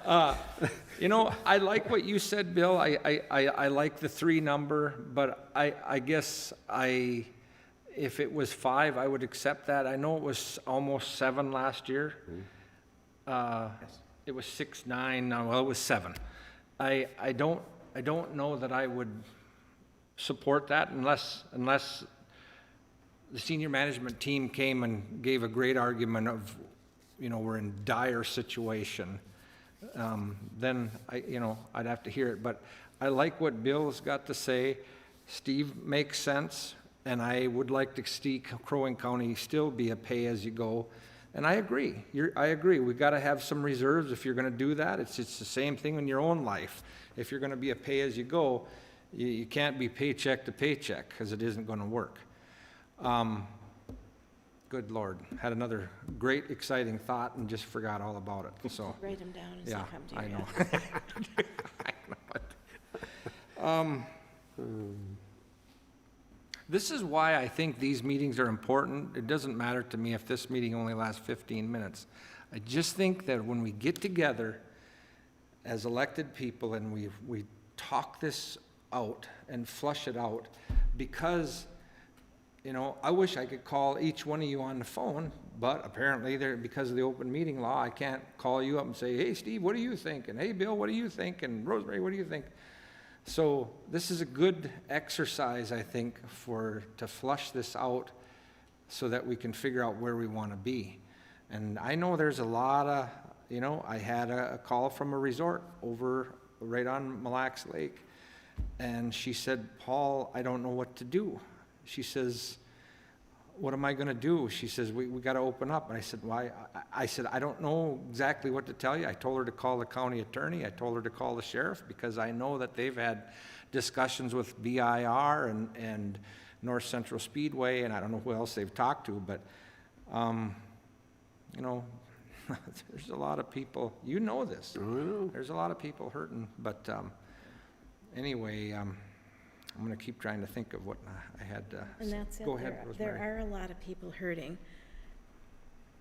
I like what you said, Bill. I like the 3 number, but I guess if it was 5, I would accept that. I know it was almost 7 last year. It was 6, 9. No, well, it was 7. I don't know that I would support that unless the senior management team came and gave a great argument of, we're in dire situation. Then I'd have to hear it. But I like what Bill's got to say. Steve makes sense, and I would like to see Crow Wing County still be a pay-as-you-go. And I agree. I agree. We've got to have some reserves if you're going to do that. It's the same thing in your own life. If you're going to be a pay-as-you-go, you can't be paycheck to paycheck, because it isn't going to work. Good Lord, had another great, exciting thought and just forgot all about it, so. Write them down as they Yeah, come to you. I know. I know it. This is why I think these meetings are important. It doesn't matter to me if this meeting only lasts 15 minutes. I just think that when we get together as elected people and we talk this out and flush it out, because I wish I could call each one of you on the phone, but apparently because of the open meeting law, I can't call you up and say, hey, Steve, what do you think? And hey, Bill, what do you think? And Rosemary, what do you think? So this is a good exercise, I think, to flush this out so that we can figure out where we want to be. And I know there's a lot of, I had a call from a resort over right on Mille Lacs Lake. And she said, Paul, I don't know what to do. She says, what am I going to do? She says, we got to open up. And I said, why? I said, I don't know exactly what to tell you. I told her to call the county attorney. I told her to call the sheriff, because I know that they've had discussions with BIR and North Central Speedway, and I don't know who else they've talked to, but, there's a lot of people, this. I know. There's a lot of people hurting, but anyway, I'm going to keep trying to think of what I had to And that's it. Go ahead, There Rosemary. are a lot of people hurting,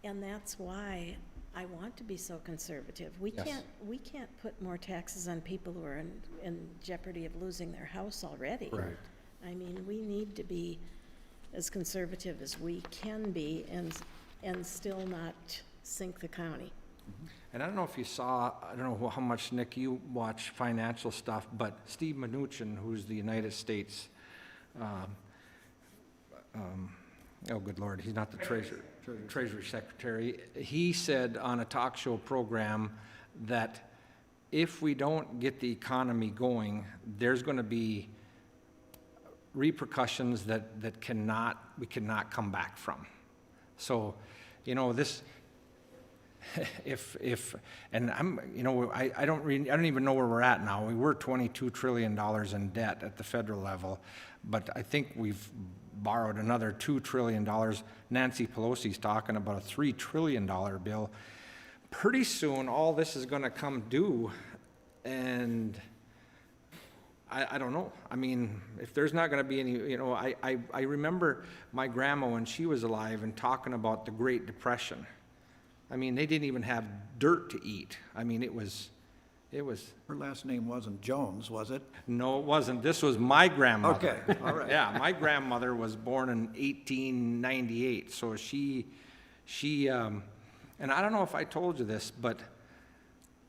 and that's why I want to be so conservative. We Yes. can't put more taxes on people who are in jeopardy of losing their house already. Right. I mean, we need to be as conservative as we can be and still not sink the county. And I don't know if you saw, I don't know how much, Nick, you watch financial stuff, but Steve Mnuchin, who's the United States, oh, good Lord, he's not the Treasury Secretary. He said on a talk show program that if we don't get the economy going, there's going to be repercussions that we cannot come back from. So, this, and I'm, you know, I don't even know where we're at now. We were $22 trillion in debt at the federal level, but I think we've borrowed another $2 trillion. Nancy Pelosi's talking about a $3 trillion bill. Pretty soon, all this is gonna come due, and I don't know. I mean, if there's not gonna be any, you know, I remember my grandma when she was alive and talking about the Great Depression. I mean, they didn't even have dirt to eat. I mean, it was, Her last name wasn't Jones, was it? no, it wasn't. This was my grandmother. Okay, all right. Yeah, my grandmother was born in 1898, so she, and I don't know if I told you this, but,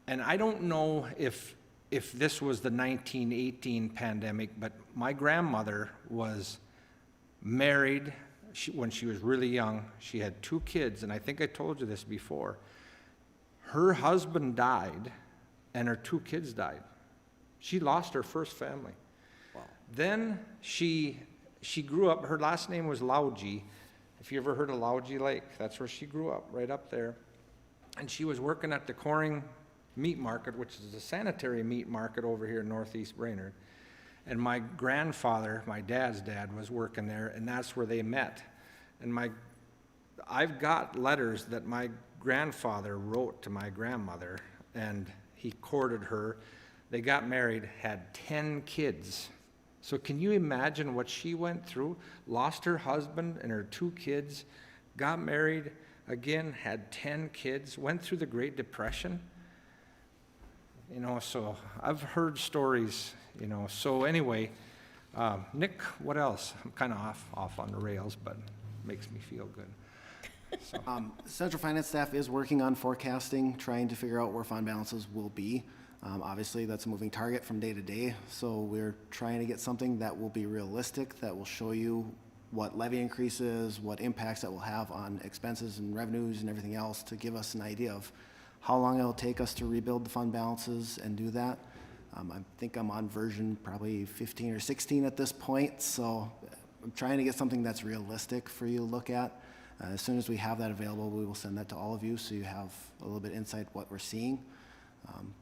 and I don't know if this was the 1918 pandemic, but my grandmother was married when she was really young. She had 2 kids, and I think I told you this before. Her husband died, and her 2 kids died. She lost her first family. Wow. Then she grew up, her last name was Lauji. If you ever heard of Lauji Lake, that's where she grew up, right up there. And she was working at the Coring Meat Market, which is a sanitary meat market over here in Northeast Brainerd. And my grandfather, my dad's dad, was working there, and that's where they met. And I've got letters that my grandfather wrote to my grandmother, and he courted her. They got married, had 10 kids. So can you imagine what she went through? Lost her husband and her 2 kids, got married again, had 10 kids, went through the Great Depression. You know, so I've heard stories, you know. So anyway, Nick, what else? I'm kind of off on the rails, but it makes me feel good. So. Central finance staff is working on forecasting, trying to figure out where fund balances will be. Obviously, that's a moving target from day to day, so we're trying to get something that will be realistic, that will show you what levy increases, what impacts that will have on expenses and revenues and everything else, to give us an idea of how long it'll take us to rebuild the fund balances and do that. I think I'm on version probably 15 or 16 at this point, so I'm trying to get something that's realistic for you to look at. As soon as we have that available, we will send that to all of you so you have a little bit insight what we're seeing.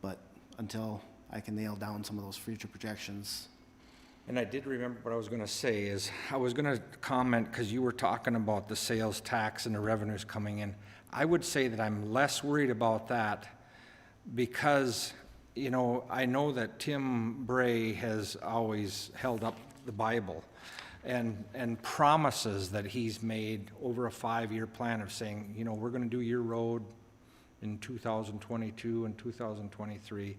But until I can nail down some of those future projections. And I did remember what I was going to say is, I was going to comment, because you were talking about the sales tax and the revenues coming in. I would say that I'm less worried about that because, you know, I know that Tim Bray has always held up the Bible and promises that he's made over a 5-year plan of saying, you know, we're going to do your road in 2022 and 2023.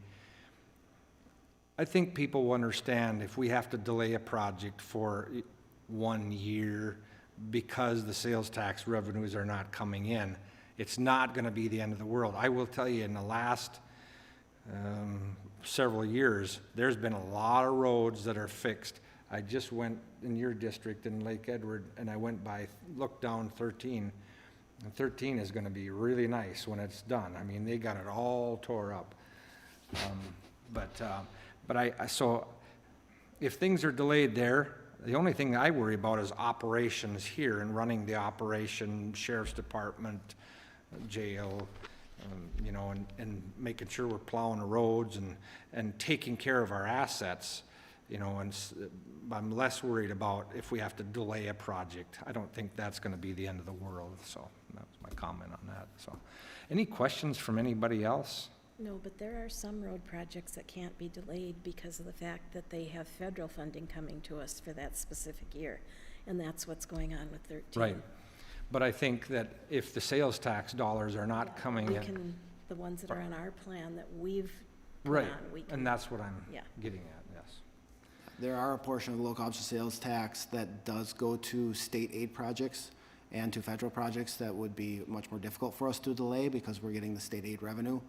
I think people will understand if we have to delay a project for 1 year because the sales tax revenues are not coming in. It's not going to be the end of the world. I will tell you, in the last several years, there's been a lot of roads that are fixed. I just went in your district in Lake Edward, and I went by, looked down 13, and 13 is going to be really nice when it's done. I mean, they got it all tore up. So if things are delayed there, the only thing I worry about is operations here and running the operation, sheriff's department, jail, you know, and making sure we're plowing the roads and taking care of our assets, you know, and I'm less worried about if we have to delay a project. I don't think that's going to be the end of the world, so that's my comment on that. So, any questions from anybody else? No, but there are some road projects that can't be delayed because of the fact that they have federal funding coming to us for that specific year, and that's what's going on with 13. Right. But I think that if the sales tax dollars are not coming in. The ones that are on our plan that we've Right, put on, we can. and that's what I'm Yeah. getting at, yes. There are a portion of the local option sales tax that does go to state aid projects and to federal projects that would be much more difficult for us to delay because we're getting the state aid revenue.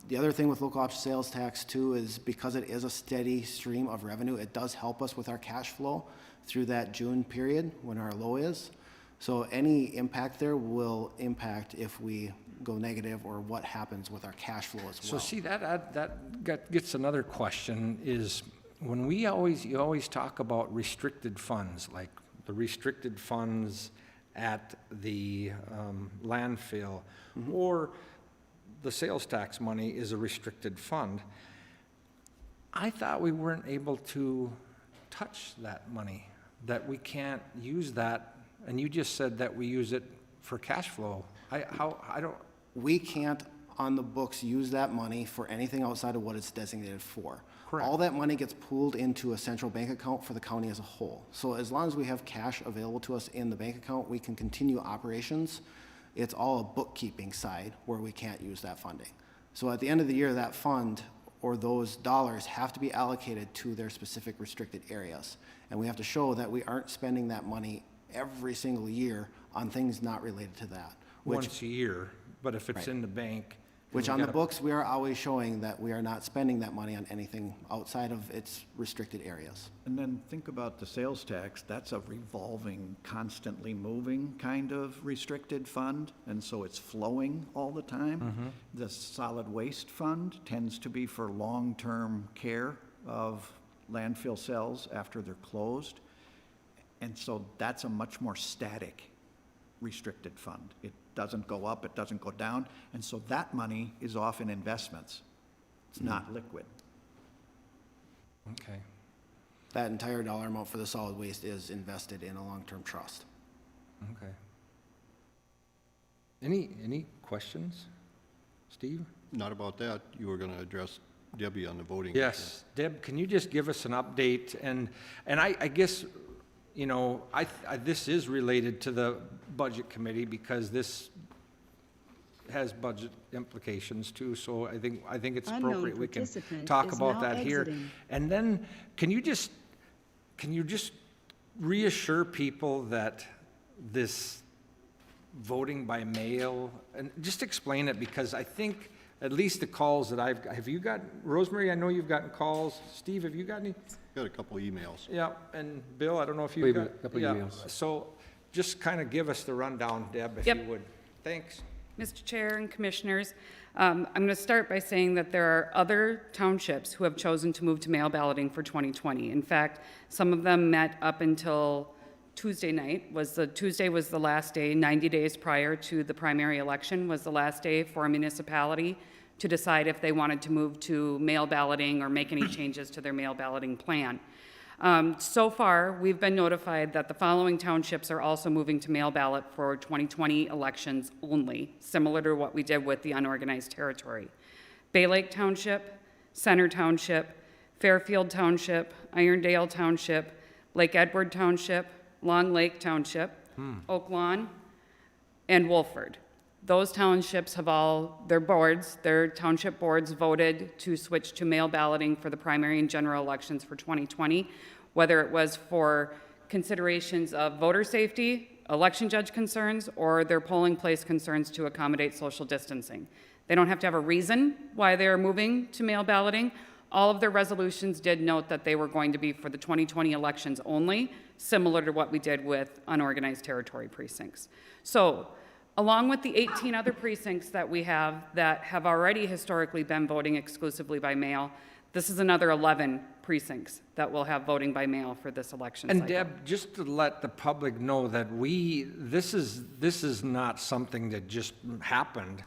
The other thing with local option sales tax too is because it is a steady stream of revenue, it does help us with our cash flow through that June period when our low is. So any impact there will impact if we go negative or what happens with our cash flow as well. So see, that gets another question is, when you always talk about restricted funds, like the restricted funds at the landfill, or the sales tax money is a restricted fund. I thought we weren't able to touch that money, that we can't use that, and you just said that we use it for cash flow. I don't, We can't, on the books, use that money for anything outside of what it's designated for. Correct. All that money gets pooled into a central bank account for the county as a whole. So as long as we have cash available to us in the bank account, we can continue operations. It's all a bookkeeping side where we can't use that funding. So at the end of the year, that fund or those dollars have to be allocated to their specific restricted areas. And we have to show that we aren't spending that money every single year on things not related to that. once a year, but if it's Right. in the bank. Which we on the gotta- books, we are always showing that we are not spending that money on anything outside of its restricted areas. And then think about the sales tax, that's a revolving, constantly moving kind of restricted fund, and so it's flowing all the time. The solid waste fund tends to be for long-term care of landfill cells after they're closed. And so that's a much more static restricted fund. It doesn't go up, it doesn't go down, and so that money is off in investments. It's not liquid. Okay. That entire dollar amount for the solid waste is invested in a long-term trust. Okay. Any questions? Steve? Not about that. You were going to address Debbie on the voting. Yes. Deb, can you just give us an update? And I guess, you know, this is related to the Budget Committee because this has budget implications too, so I think it's Unknown appropriate we can participant talk is about now that here. exiting. And then, can you just reassure people that this voting by mail, and just explain it, because I think at least the calls that have you got, Rosemary, I know you've gotten calls. Steve, have you got any? Got a couple emails. Yeah, and Bill, I don't know if Wait you've a got. minute, couple yeah. emails. So just kind of give us the rundown, Deb, if Yep. you would. Thanks. Mr. Chair and Commissioners, I'm going to start by saying that there are other townships who have chosen to move to mail balloting for 2020. In fact, some of them met up until Tuesday night. Tuesday was the last day, 90 days prior to the primary election, was the last day for a municipality to decide if they wanted to move to mail balloting or make any changes to their mail balloting plan. So far, we've been notified that the following townships are also moving to mail ballot for 2020 elections only, similar to what we did with the unorganized territory. Bay Lake Township, Center Township, Fairfield Township, Irondale Township, Lake Edward Township, Long Lake Township, Oak Lawn, and Wolford. Those townships have all, their township boards voted to switch to mail balloting for the primary and general elections for 2020, whether it was for considerations of voter safety, election judge concerns, or their polling place concerns to accommodate social distancing. They don't have to have a reason why they are moving to mail balloting. All of their resolutions did note that they were going to be for the 2020 elections only, similar to what we did with unorganized territory precincts. So, along with the 18 other precincts that we have that have already historically been voting exclusively by mail, this is another 11 precincts that will have voting by mail for this election cycle. And Deb, just to let the public know that this is not something that just happened.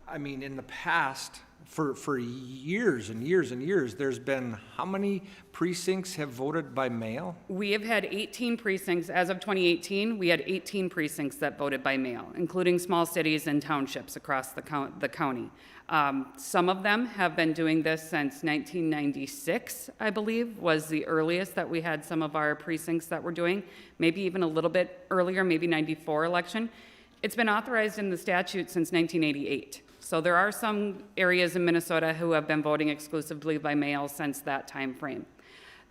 I mean, in the past, for years and years and years, there's been, how many precincts have voted by mail? We have had 18 precincts, as of 2018, we had 18 precincts that voted by mail, including small cities and townships across the county. Some of them have been doing this since 1996, I believe, was the earliest that we had some of our precincts that were doing, maybe even a little bit earlier, maybe 94 election. It's been authorized in the statute since 1988. So there are some areas in Minnesota who have been voting exclusively by mail since that time frame.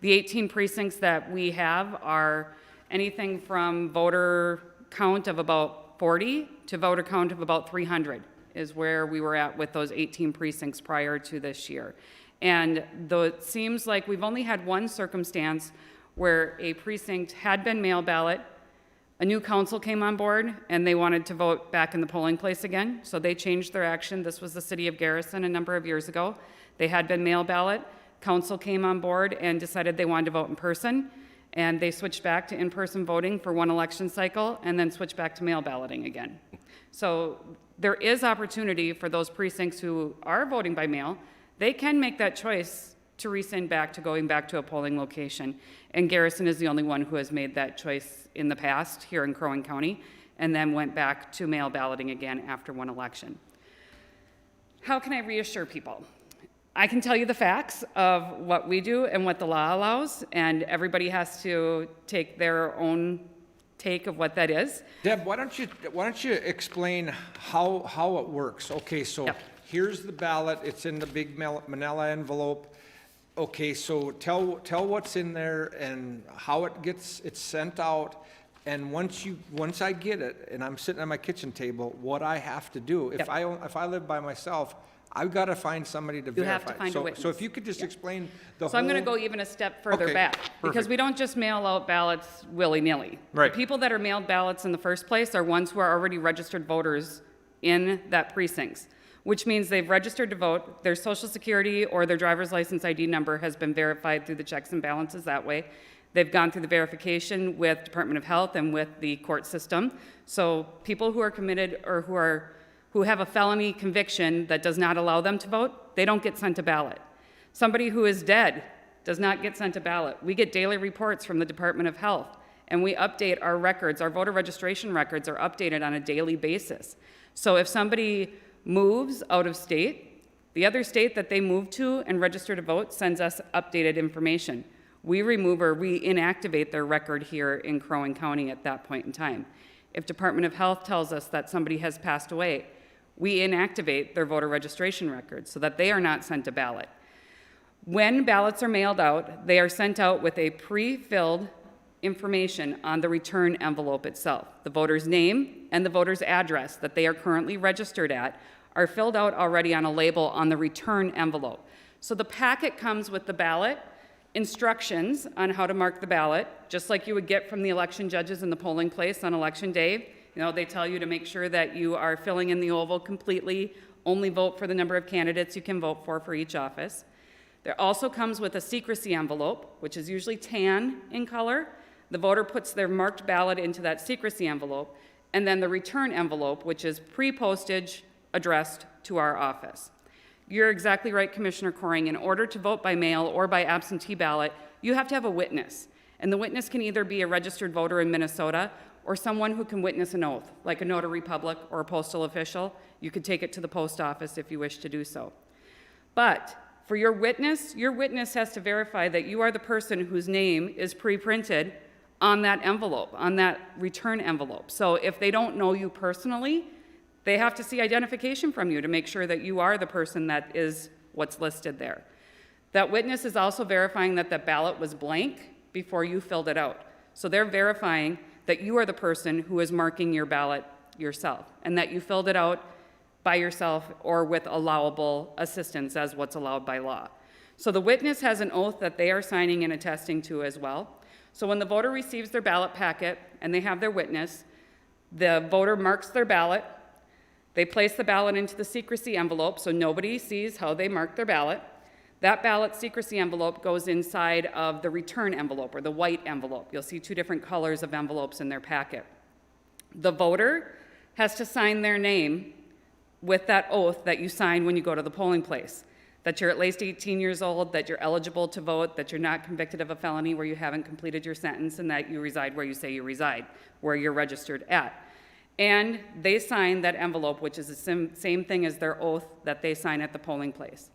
The 18 precincts that we have are anything from voter count of about 40 to voter count of about 300 is where we were at with those 18 precincts prior to this year. And though it seems like we've only had one circumstance where a precinct had been mail ballot, a new council came on board and they wanted to vote back in the polling place again, so they changed their action. This was the city of Garrison a number of years ago. They had been mail ballot. Council came on board and decided they wanted to vote in person. And they switched back to in-person voting for one election cycle and then switched back to mail balloting again. So there is opportunity for those precincts who are voting by mail. They can make that choice to rescind back to going back to a polling location. And Garrison is the only one who has made that choice in the past here in Crow Wing County, and then went back to mail balloting again after one election. How can I reassure people? I can tell you the facts of what we do and what the law allows, and everybody has to take their own take of what that is. Deb, why don't you explain how it works? Okay, so Yep. here's the ballot, it's in the big manila envelope. Okay, so tell what's in there and how it's sent out. And once I get it, and I'm sitting at my kitchen table, what I have to do, if Yep. I live by myself, I've got to find somebody to verify. You have to find a So witness. if you could just explain the whole. So I'm going to go even a step further Okay, back, because perfect. we don't just mail out ballots willy-nilly. Right. The people that are mailed ballots in the first place are ones who are already registered voters in that precincts, which means they've registered to vote, their social security or their driver's license ID number has been verified through the checks and balances that way. They've gone through the verification with Department of Health and with the court system. So people who are committed or who have a felony conviction that does not allow them to vote, they don't get sent a ballot. Somebody who is dead does not get sent a ballot. We get daily reports from the Department of Health, and we update our records. Our voter registration records are updated on a daily basis. So if somebody moves out of state, the other state that they move to and register to vote sends us updated information. We remove or we inactivate their record here in Crow Wing County at that point in time. If Department of Health tells us that somebody has passed away, we inactivate their voter registration records so that they are not sent a ballot. When ballots are mailed out, they are sent out with a pre-filled information on the return envelope itself. The voter's name and the voter's address that they are currently registered at are filled out already on a label on the return envelope. So the packet comes with the ballot, instructions on how to mark the ballot, just like you would get from the election judges in the polling place on election day. You know, they tell you to make sure that you are filling in the oval completely, only vote for the number of candidates you can vote for each office. There also comes with a secrecy envelope, which is usually tan in color. The voter puts their marked ballot into that secrecy envelope, and then the return envelope, which is pre-postage addressed to our office. You're exactly right, Commissioner Coring. In order to vote by mail or by absentee ballot, you have to have a witness. And the witness can either be a registered voter in Minnesota or someone who can witness an oath, like a notary public or a postal official. You could take it to the post office if you wish to do so. But for your witness has to verify that you are the person whose name is pre-printed on that envelope, on that return envelope. So if they don't know you personally, they have to see identification from you to make sure that you are the person that is what's listed there. That witness is also verifying that the ballot was blank before you filled it out. So they're verifying that you are the person who is marking your ballot yourself and that you filled it out by yourself or with allowable assistance as what's allowed by law. So the witness has an oath that they are signing and attesting to as well. So when the voter receives their ballot packet and they have their witness, the voter marks their ballot. They place the ballot into the secrecy envelope so nobody sees how they mark their ballot. That ballot secrecy envelope goes inside of the return envelope or the white envelope. You'll see two different colors of envelopes in their packet. The voter has to sign their name with that oath that you sign when you go to the polling place, that you're at least 18 years old, that you're eligible to vote, that you're not convicted of a felony where you haven't completed your sentence, and that you reside where you say you reside, where you're registered at. And they sign that envelope, which is the same thing as their oath that they sign at the polling place.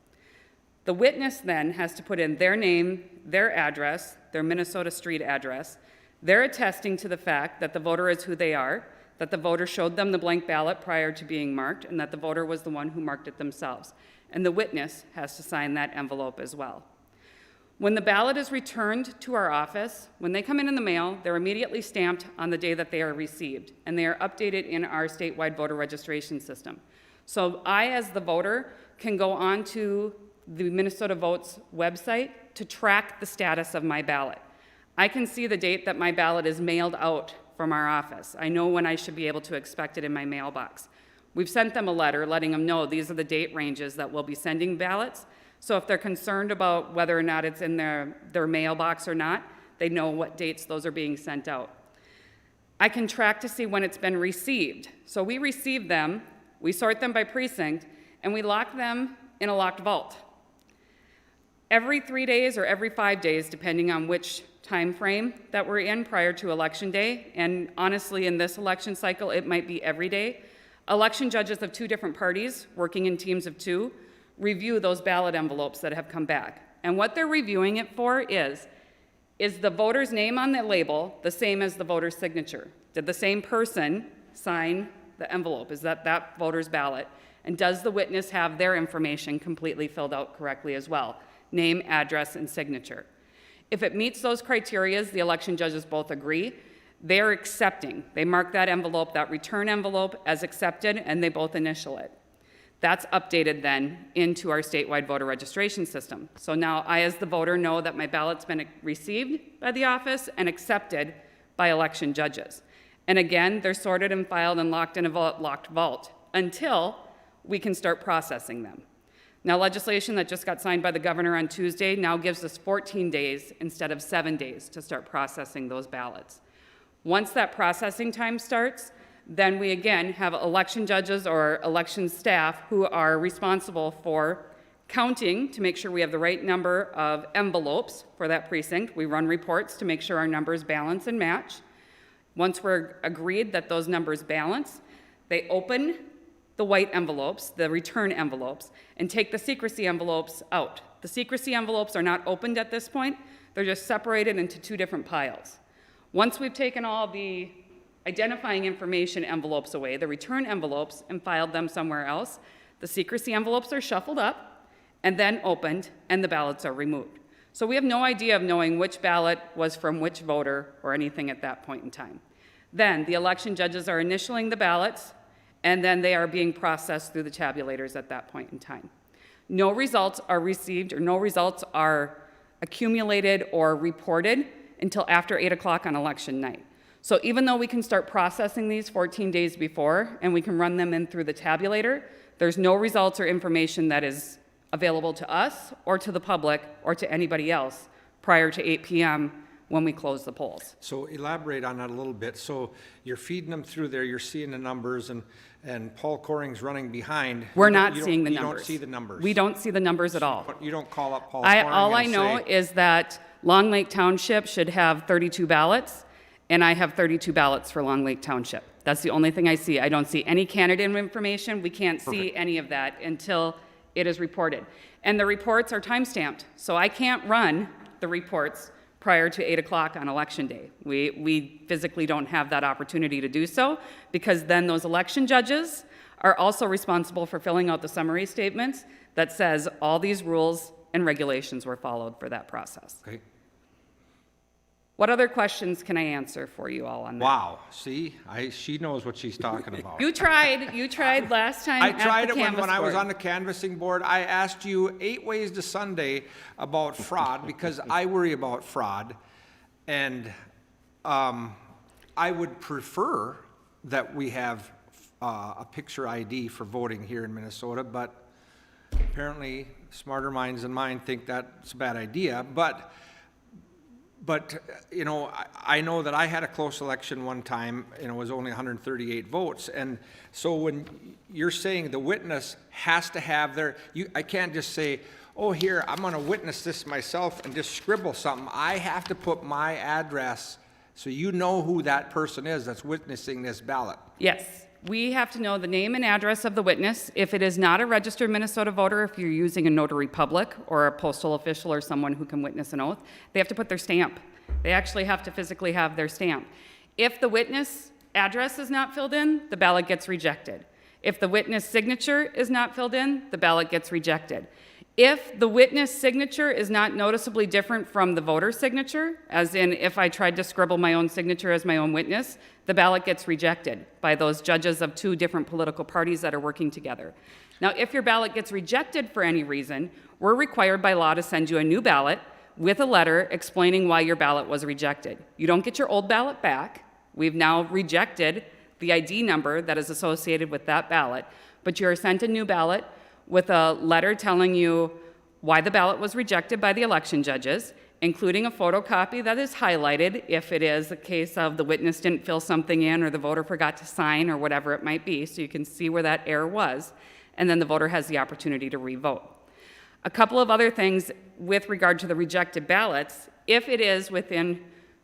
The witness then has to put in their name, their address, their Minnesota street address. They're attesting to the fact that the voter is who they are, that the voter showed them the blank ballot prior to being marked, and that the voter was the one who marked it themselves. And the witness has to sign that envelope as well. When the ballot is returned to our office, when they come in the mail, they're immediately stamped on the day that they are received, and they are updated in our statewide voter registration system. So I, as the voter, can go on to the Minnesota Votes website to track the status of my ballot. I can see the date that my ballot is mailed out from our office. I know when I should be able to expect it in my mailbox. We've sent them a letter letting them know these are the date ranges that we'll be sending ballots. So if they're concerned about whether or not it's in their mailbox or not, They know what dates those are being sent out. I can track to see when it's been received. So we receive them, we sort them by precinct, and we lock them in a locked vault. Every 3 days or every 5 days, depending on which time frame that we're in prior to Election Day, and honestly, in this election cycle, it might be every day, election judges of 2 different parties, working in teams of 2, review those ballot envelopes that have come back. And what they're reviewing it for is the voter's name on the label the same as the voter's signature? Did the same person sign the envelope? Is that voter's ballot? And does the witness have their information completely filled out correctly as well? Name, address, and signature. If it meets those criteria, the election judges both agree, they're accepting. They mark that envelope, that return envelope, as accepted, and they both initial it. That's updated then into our statewide voter registration system. So now I, as the voter, know that my ballot's been received by the office and accepted by election judges. And again, they're sorted and filed and locked in a locked vault until we can start processing them. Now, legislation that just got signed by the governor on Tuesday now gives us 14 days instead of 7 days to start processing those ballots. Once that processing time starts, then we again have election judges or election staff who are responsible for counting to make sure we have the right number of envelopes for that precinct. We run reports to make sure our numbers balance and match. Once we're agreed that those numbers balance, they open the white envelopes, the return envelopes, and take the secrecy envelopes out. The secrecy envelopes are not opened at this point. They're just separated into 2 different piles. Once we've taken all the identifying information envelopes away, the return envelopes, and filed them somewhere else, the secrecy envelopes are shuffled up and then opened, and the ballots are removed. So we have no idea of knowing which ballot was from which voter or anything at that point in time. Then the election judges are initialing the ballots, and then they are being processed through the tabulators at that point in time. No results are received or no results are accumulated or reported until after 8 o'clock on election night. So even though we can start processing these 14 days before and we can run them in through the tabulator, there's no results or information that is available to us or to the public or to anybody else prior to 8 p.m. when we close the polls. So elaborate on that a little bit. So you're feeding them through there, you're seeing the numbers, and Paul Coring's running behind. We're not seeing the numbers. You don't see the numbers. We don't see the numbers at all. You don't call up Paul Coring All I and know say, is that Long Lake Township should have 32 ballots, and I have 32 ballots for Long Lake Township. That's the only thing I see. I don't see any candidate information. We can't see any of that until it is reported. And the reports are time-stamped, so I can't run the reports prior to 8 o'clock on election day. We physically don't have that opportunity to do so, because then those election judges are also responsible for filling out the summary statements that says all these rules and regulations were followed for that process. Okay. What other questions can I answer for you all on that? Wow, see, she knows what she's talking about. You tried last time I at tried the it when canvas I was board. on the canvassing board. I asked you 8 ways to Sunday about fraud, because I worry about fraud. And I would prefer that we have a picture ID for voting here in Minnesota, but apparently smarter minds than mine think that's a bad idea. But you know, I know that I had a close election one time, and it was only 138 votes. And so when you're saying the witness has to have I can't just say, oh, here, I'm going to witness this myself and just scribble something. I have to put my address so you know who that person is that's witnessing this ballot. Yes, we have to know the name and address of the witness. If it is not a registered Minnesota voter, if you're using a notary public or a postal official or someone who can witness an oath, they have to put their stamp. They actually have to physically have their stamp. If the witness address is not filled in, the ballot gets rejected. If the witness signature is not filled in, the ballot gets rejected. If the witness signature is not noticeably different from the voter signature, as in if I tried to scribble my own signature as my own witness, the ballot gets rejected by those judges of 2 different political parties that are working together. Now, if your ballot gets rejected for any reason, we're required by law to send you a new ballot with a letter explaining why your ballot was rejected. You don't get your old ballot back. We've now rejected the ID number that is associated with that ballot, but you are sent a new ballot with a letter telling you why the ballot was rejected by the election judges including a photocopy that is highlighted if it is a case of the witness didn't fill something in or the voter forgot to sign or whatever it might be, so you can see where that error was, and then the voter has the opportunity to re-vote. A couple of other things with regard to the rejected ballots: if it is within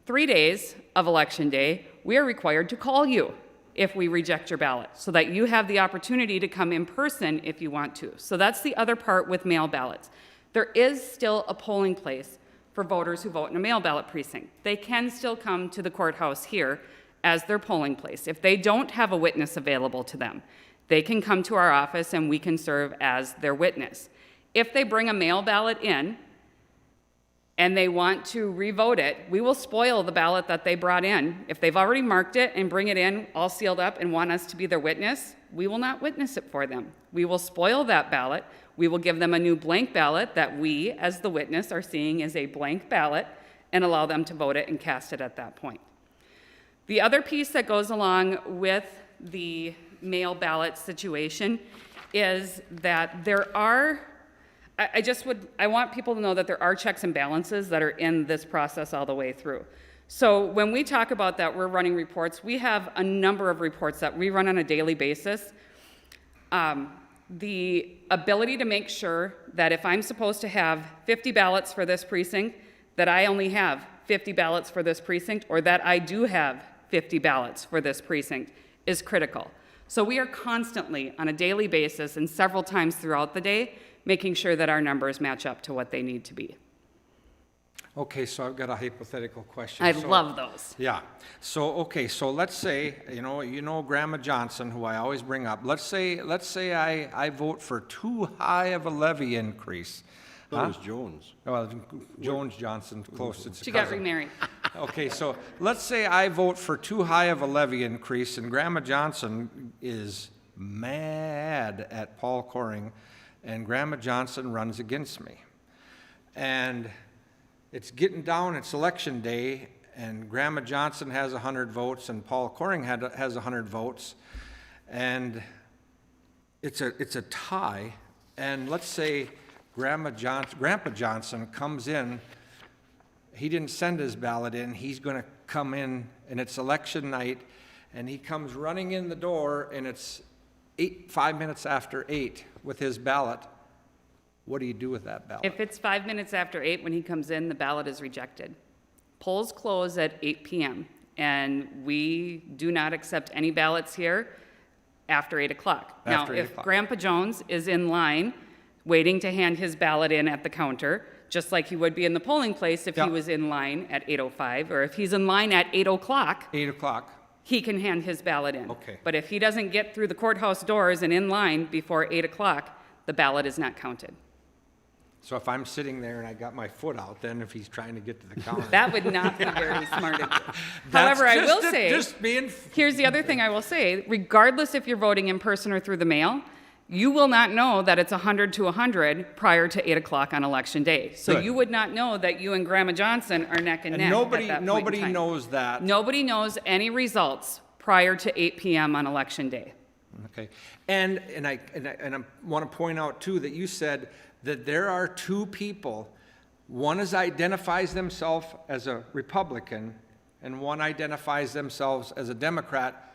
3 days of Election Day, we are required to call you if we reject your ballot, so that you have the opportunity to come in person if you want to. So that's the other part with mail ballots. There is still a polling place for voters who vote in a mail ballot precinct. They can still come to the courthouse here as their polling place. If they don't have a witness available to them, they can come to our office and we can serve as their witness. If they bring a mail ballot in and they want to re-vote it, we will spoil the ballot that they brought in. If they've already marked it and bring it in all sealed up and want us to be their witness, we will not witness it for them. We will spoil that ballot. We will give them a new blank ballot that we, as the witness, are seeing as a blank ballot and allow them to vote it and cast it at that point. The other piece that goes along with the mail ballot situation is that there are, I want people to know that there are checks and balances that are in this process all the way through. So when we talk about that, we're running reports. We have a number of reports that we run on a daily basis. The ability to make sure that if I'm supposed to have 50 ballots for this precinct, that I only have 50 ballots for this precinct, or that I do have 50 ballots for this precinct, is critical. So we are constantly, on a daily basis and several times throughout the day, making sure that our numbers match up to what they need to be. Okay, so I've got a hypothetical question. I So- love those. Yeah. So, okay, so let's say, you know Grandma Johnson, who I always bring up. Let's say I vote for too high of a levy increase. That was Jones. Well, Jones Johnson, close. It's a She got cousin. remarried. Okay, so let's say I vote for too high of a levy increase, and Grandma Johnson is mad at Paul Coring, and Grandma Johnson runs against me. And it's getting down, it's election day, and Grandma Johnson has 100 votes, and Paul Coring has 100 votes, and it's a tie, and let's say Grandpa Johnson comes in, he didn't send his ballot in, he's gonna come in, and it's election night, and he comes running in the door, and it's 5 minutes after 8 with his ballot. What do you do with that ballot? If it's 5 minutes after 8 when he comes in, the ballot is rejected. Polls close at 8 p.m., and we do not accept any ballots here after 8 o'clock. Now, After 8 if o'clock. Grandpa Jones is in line waiting to hand his ballot in at the counter, just like he would be in the polling place if Yeah. he was in line at 8:05, or if he's in line at 8 o'clock, 8 o'clock. he can hand his ballot in. Okay. But if he doesn't get through the courthouse doors and in line before 8 o'clock, the ballot is not counted. So if I'm sitting there and I got my foot out, then if he's trying to get to the counter. That would not be very smart of you. That's However, I just will a- say, Just being, here's the other thing I will say, regardless if you're voting in person or through the mail, you will not know that it's 100 to 100 prior to 8 o'clock on election day. So Good. you would not know that you and Grandma Johnson are neck and and neck nobody, at that point in nobody time. knows that. Nobody knows any results prior to 8 p.m. on election day. Okay, and I want to point out too that you said that there are two people, one identifies themselves as a Republican, and one identifies themselves as a Democrat,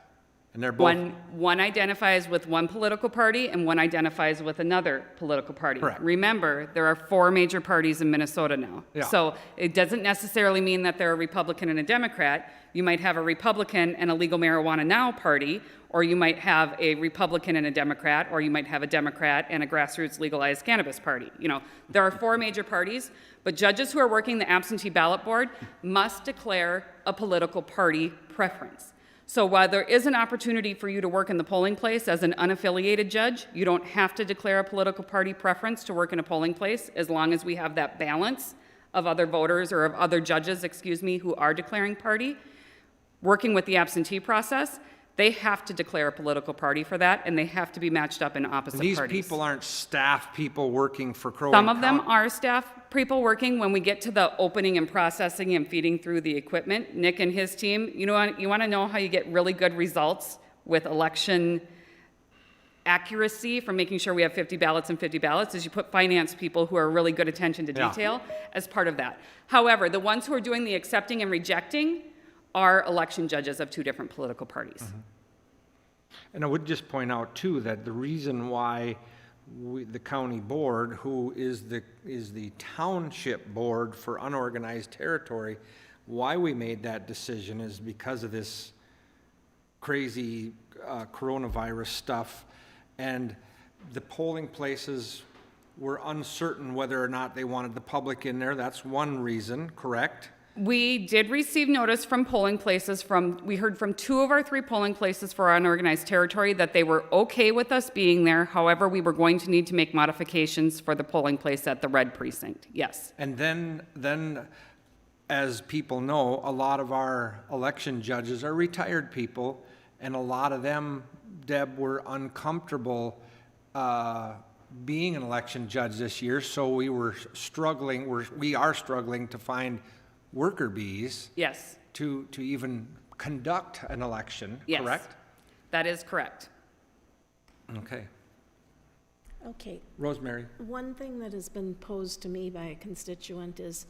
and they're both. One identifies with one political party and one identifies with another political party. Correct. Remember, there are 4 major parties in Minnesota now. Yeah. So it doesn't necessarily mean that they're a Republican and a Democrat. You might have a Republican and a Legal Marijuana Now party, or you might have a Republican and a Democrat, or you might have a Democrat and a grassroots legalized cannabis party. You know, there are 4 major parties, but judges who are working the absentee ballot board must declare a political party preference. So while there is an opportunity for you to work in the polling place as an unaffiliated judge, you don't have to declare a political party preference to work in a polling place, as long as we have that balance of other voters, or of other judges, who are declaring party. Working with the absentee process, they have to declare a political party for that, and they have to be matched up in opposite These parties. people aren't staff people working for Crow Some and of them County. are staff people working. When we get to the opening and processing and feeding through the equipment, Nick and his team, you want to know how you get really good results with election accuracy from making sure we have 50 ballots and 50 ballots is you put finance people who are really good attention to Yeah. detail as part of that. However, the ones who are doing the accepting and rejecting are election judges of two different political parties. And I would just point out too, that the reason why the county board, who is the township board for unorganized territory, why we made that decision is because of this crazy coronavirus stuff. And the polling places were uncertain whether or not they wanted the public in there. That's one reason, correct? We did receive notice from polling places we heard from 2 of our 3 polling places for our unorganized territory that they were okay with us being there. However, we were going to need to make modifications for the polling place at the red precinct. Yes. And then, as people know, a lot of our election judges are retired people, and a lot of them, Deb, were uncomfortable being an election judge this year, so we are struggling to find worker bees Yes. to even conduct an election, Yes. correct? That is correct. Okay. Okay, Rosemary? one thing that has been posed to me by a constituent is,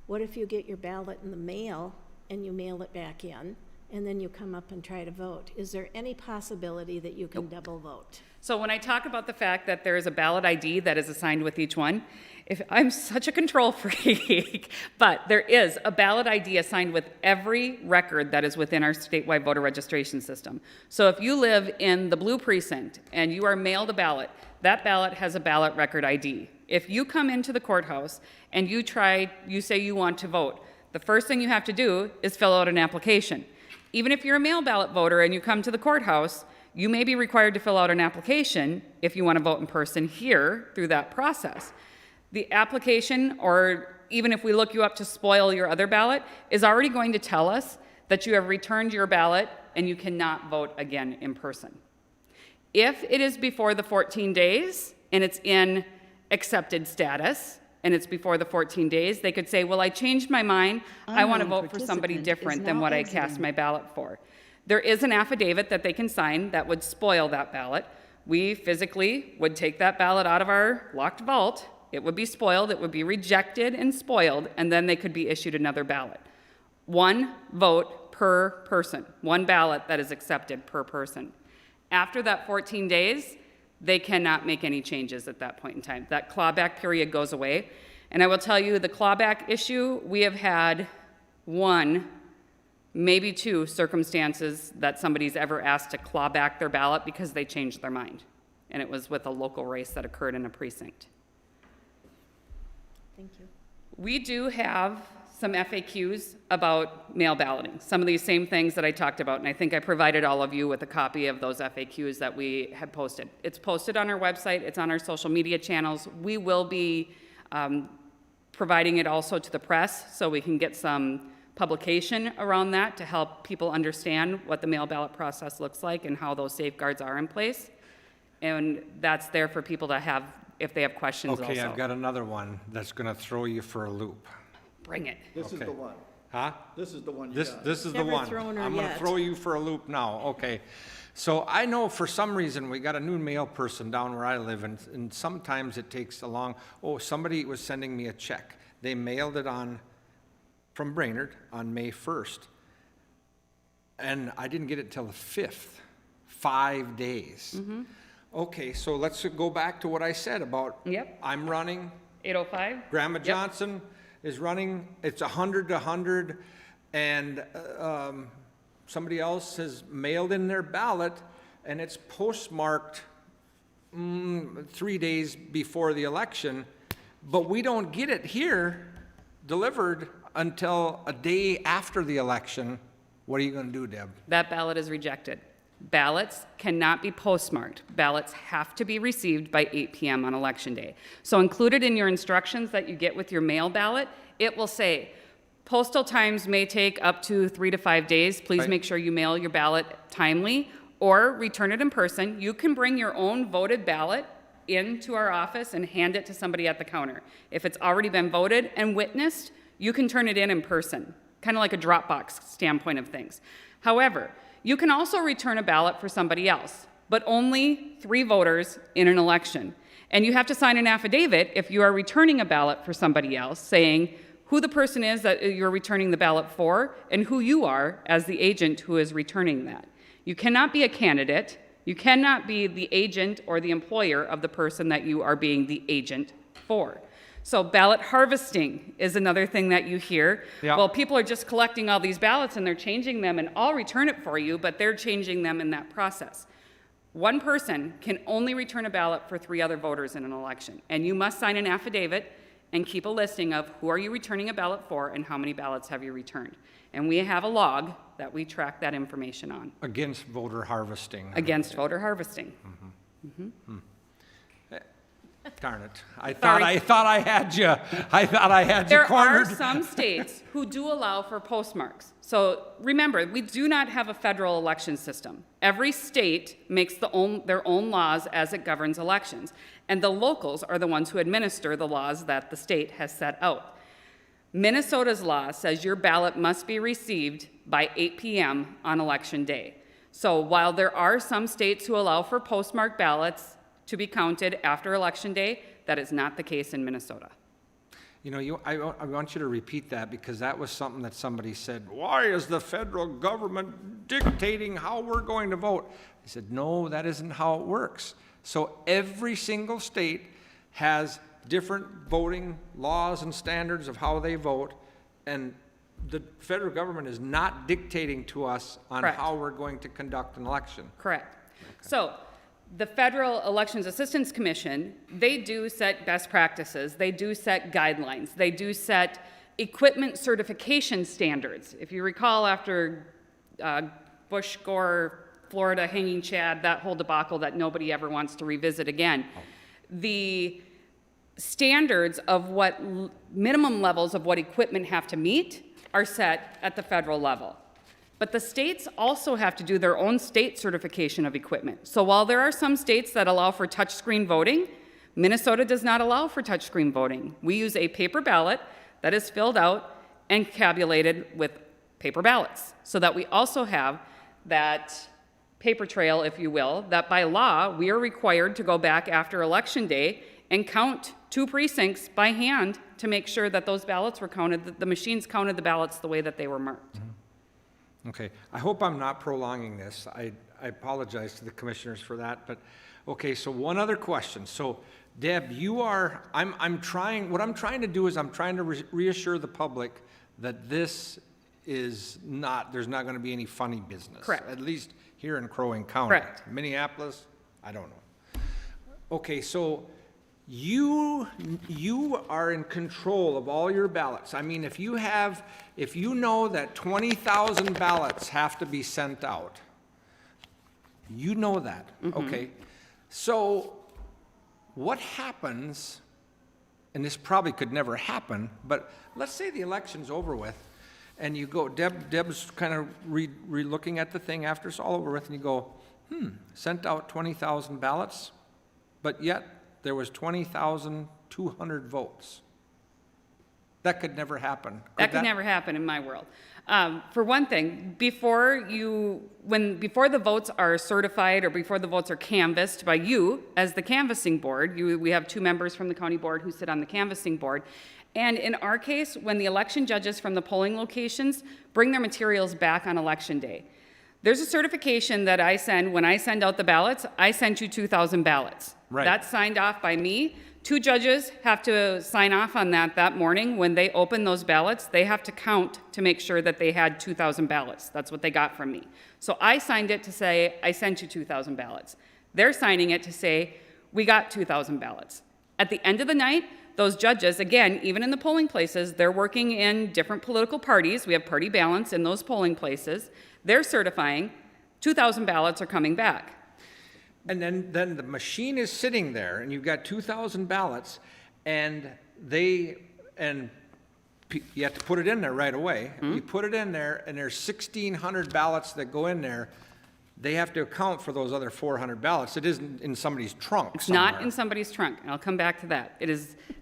what if you get your ballot in the mail and you mail it back in, and then you come up and try to vote? Is there any possibility that you can double vote? So when I talk about the fact that there is a ballot ID that is assigned with each one, if I'm such a control freak, but there is a ballot ID assigned with every record that is within our statewide voter registration system. So if you live in the blue precinct and you are mailed a ballot, that ballot has a ballot record ID. If you come into the courthouse and you say you want to vote, the first thing you have to do is fill out an application. Even if you're a mail ballot voter and you come to the courthouse, you may be required to fill out an application if you want to vote in person here through that process. The application, or even if we look you up to spoil your other ballot, is already going to tell us that you have returned your ballot and you cannot vote again in person. If it is before the 14 days and it's in accepted status, and it's before the 14 days, they could say, well, I changed my mind. I want to Unknown vote for somebody participant different is than now what I cast exiting. my ballot for. There is an affidavit that they can sign that would spoil that ballot. We physically would take that ballot out of our locked vault. It would be spoiled, it would be rejected and spoiled, and then they could be issued another ballot. 1 vote per person, 1 ballot that is accepted per person. After that 14 days, they cannot make any changes at that point in time. That clawback period goes away. And I will tell you, the clawback issue, we have had 1, maybe 2 circumstances that somebody's ever asked to claw back their ballot because they changed their mind. And it was with a local race that occurred in a precinct. Thank you. We do have some FAQs about mail balloting, some of these same things that I talked about, and I think I provided all of you with a copy of those FAQs that we had posted. It's posted on our website, it's on our social media channels. We will be providing it also to the press so we can get some publication around that to help people understand what the mail ballot process looks like and how those safeguards are in place. And that's there for people to have if they have questions also. Okay, I've got another one that's gonna throw you for a loop. Bring it. This is Okay. the one. Huh? This is the one you This got. is the Never one. thrown her I'm gonna yet. throw you for a loop now, okay. So I know for some reason, we got a new mail person down where I live, and sometimes it takes a long, somebody was sending me a check. They mailed it from Brainerd on May 1st. And I didn't get it till the 5th, 5 days. Mm-hmm. Okay, so let's go back to what I said about. Yep. I'm running, 805? Grandma Yep. Johnson is running, it's 100 to 100, and somebody else has mailed in their ballot, and it's postmarked 3 days before the election, but we don't get it here delivered until a day after the election. What are you gonna do, Deb? That ballot is rejected. Ballots cannot be postmarked. Ballots have to be received by 8 p.m. on Election Day. So included in your instructions that you get with your mail ballot, it will say, postal times may take up to 3 to 5 days. Please Right. make sure you mail your ballot timely or return it in person. You can bring your own voted ballot into our office and hand it to somebody at the counter. If it's already been voted and witnessed, you can turn it in person, kind of like a Dropbox standpoint of things. However, you can also return a ballot for somebody else. but only 3 voters in an election. And you have to sign an affidavit if you are returning a ballot for somebody else, saying who the person is that you're returning the ballot for and who you are as the agent who is returning that. You cannot be a candidate. You cannot be the agent or the employer of the person that you are being the agent for. So ballot harvesting is another thing that you hear. Yeah. Well, people are just collecting all these ballots and they're changing them, and I'll return it for you, but they're changing them in that process. One person can only return a ballot for 3 other voters in an election, and you must sign an affidavit and keep a listing of who are you returning a ballot for and how many ballots have you returned. And we have a log that we track that information on Against voter harvesting. against voter harvesting. Darn it. Sorry. I thought I had you. I thought I had you There cornered. are some states who do allow for postmarks. So remember, we do not have a federal election system. Every state makes their own laws as it governs elections. And the locals are the ones who administer the laws that the state has set out. Minnesota's law says your ballot must be received by 8 p.m. on election day. So while there are some states who allow for postmarked ballots to be counted after election day, that is not the case in Minnesota. You know, I want you to repeat that, because that was something that somebody said, why is the federal government dictating how we're going to vote? I said, no, that isn't how it works. So every single state has different voting laws and standards of how they vote, and the federal government is not dictating to us on Correct. how we're going to conduct an election. Correct. So the Federal Elections Assistance Commission, they do set best practices. They do set guidelines. They do set equipment certification standards. If you recall, after Bush, Gore, Florida, Hanging Chad, that whole debacle that nobody ever wants to revisit again, the standards of what minimum levels of what equipment have to meet are set at the federal level. But the states also have to do their own state certification of equipment. So while there are some states that allow for touchscreen voting, Minnesota does not allow for touchscreen voting. We use a paper ballot that is filled out and tabulated with paper ballots, so that we also have that paper trail, if you will, that by law, we are required to go back after Election Day and count 2 precincts by hand to make sure that those ballots were counted, that the machines counted the ballots the way that they were marked. Okay, I hope I'm not prolonging this. I apologize to the commissioners for that, but, okay, so one other question. So, Deb, what I'm trying to do is I'm trying to reassure the public that this is not, there's not gonna be any funny business. Correct. At least here in Crow Wing County. Correct. Minneapolis, I don't know. Okay, so you are in control of all your ballots. I mean, if you know that 20,000 ballots have to be sent out, you know that, okay? So what happens, and this probably could never happen, but let's say the election's over with, and you go, Deb's kind of re-looking at the thing after it's all over with, and you go, sent out 20,000 ballots, but yet there was 20,200 votes. That could never happen. That could never happen in my world. For one thing, before the votes are certified or before the votes are canvassed by you as the canvassing board, we have 2 members from the county board who sit on the canvassing board. And in our case, when the election judges from the polling locations bring their materials back on election day, there's a certification that I send when I send out the ballots. I sent you 2,000 ballots. Right. That's signed off by me. 2 judges have to sign off on that morning. When they open those ballots, they have to count to make sure that they had 2,000 ballots. That's what they got from me. So I signed it to say, I sent you 2,000 ballots. They're signing it to say, we got 2,000 ballots. At the end of the night, those judges, again, even in the polling places, they're working in different political parties. We have party balance in those polling places. They're certifying 2,000 ballots are coming back. And then the machine is sitting there, and you've got 2,000 ballots, and you have to put it in there right away. You put it in there, and there's 1,600 ballots that go in there. They have to account for those other 400 ballots. It isn't in somebody's trunk It's somewhere. not in somebody's trunk, and I'll come back to that.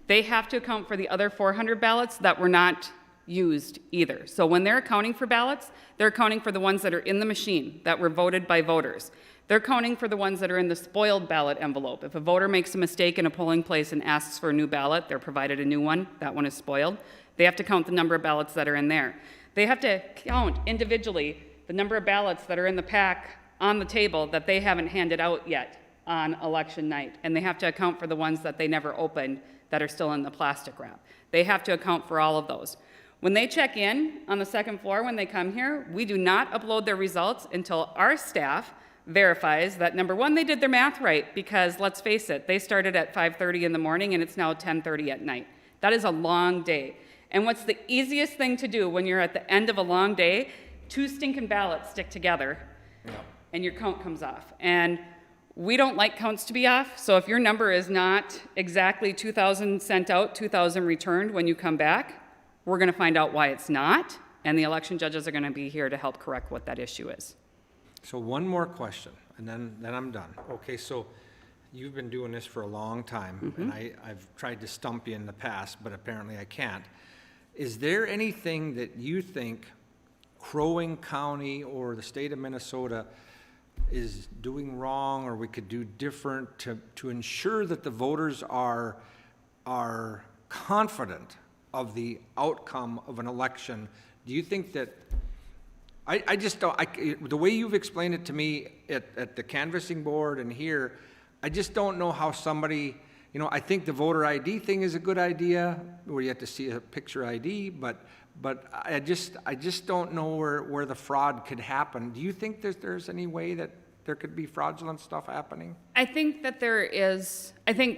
They have to account for the other 400 ballots that were not used either. So when they're accounting for ballots, they're accounting for the ones that are in the machine that were voted by voters. They're counting for the ones that are in the spoiled ballot envelope. If a voter makes a mistake in a polling place and asks for a new ballot, they're provided a new one, that one is spoiled. They have to count the number of ballots that are in there. They have to count individually the number of ballots that are in the pack on the table that they haven't handed out yet on election night. And they have to account for the ones that they never opened that are still in the plastic wrap. They have to account for all of those. When they check in on the second floor, when they come here, we do not upload their results until our staff verifies that, number one, they did their math right, because let's face it, they started at 5:30 in the morning and it's now 10:30 at night. That is a long day. And what's the easiest thing to do when you're at the end of a long day? 2 stinking ballots stick together and your count comes off. And we don't like counts to be off, so if your number is not exactly 2,000 sent out, 2,000 returned when you come back, we're gonna find out why it's not, and the election judges are gonna be here to help correct what that issue is. So one more question, and then I'm done. Okay, so you've been doing this for a long time, and I've tried to stump you in the past, but apparently I can't. Is there anything that you think Crow Wing County or the state of Minnesota is doing wrong, or we could do different to ensure that the voters are confident of the outcome of an election? Do you think that, I just don't, the way you've explained it to me at the canvassing board and here, I just don't know how somebody, I think the voter ID thing is a good idea, where you have to see a picture ID, but I just don't know where the fraud could happen. Do you think there's any way that there could be fraudulent stuff happening? I think that there is,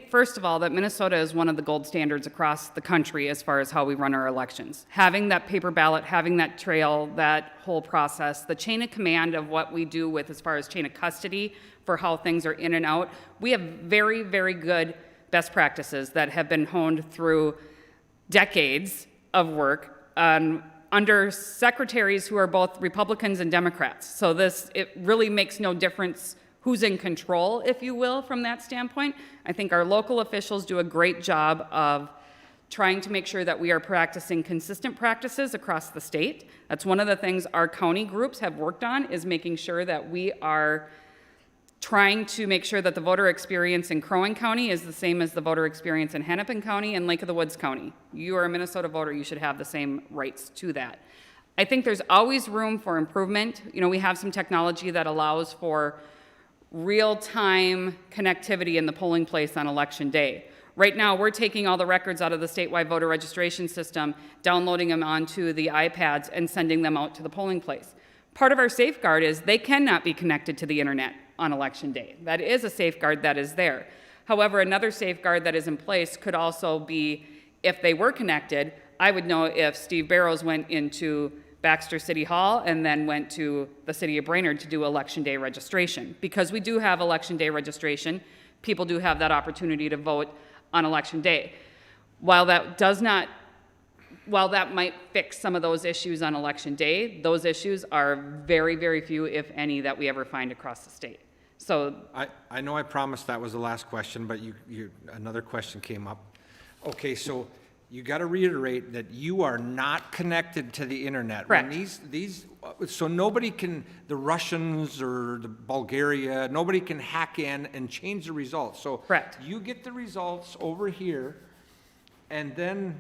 first of all, that Minnesota is one of the gold standards across the country as far as how we run our elections. Having that paper ballot, having that trail, that whole process, the chain of command of what we do with as far as chain of custody for how things are in and out, we have very, very good best practices that have been honed through decades of work under secretaries who are both Republicans and Democrats. So it really makes no difference who's in control, if you will, from that standpoint. I think our local officials do a great job of trying to make sure that we are practicing consistent practices across the state. That's one of the things our county groups have worked on, is making sure that we are trying to make sure that the voter experience in Crow Wing County is the same as the voter experience in Hennepin County and Lake of the Woods County. You are a Minnesota voter, you should have the same rights to that. I think there's always room for improvement. We have some technology that allows for real-time connectivity in the polling place on election day. Right now, we're taking all the records out of the statewide voter registration system, downloading them onto the iPads and sending them out to the polling place. Part of our safeguard is they cannot be connected to the internet on election day. That is a safeguard that is there. However, another safeguard that is in place could also be, if they were connected, I would know if Steve Barrows went into Baxter City Hall and then went to the city of Brainerd to do election day registration. Because we do have election day registration, people do have that opportunity to vote on election day. While that might fix some of those issues on election day, those issues are very, very few, if any, that we ever find across the state. So I know I promised that was the last question, but another question came up. Okay, so you got to reiterate that you are not connected to the internet. Correct. When so nobody can, the Russians or the Bulgaria, nobody can hack in and change the results. So correct. You get the results over here, and then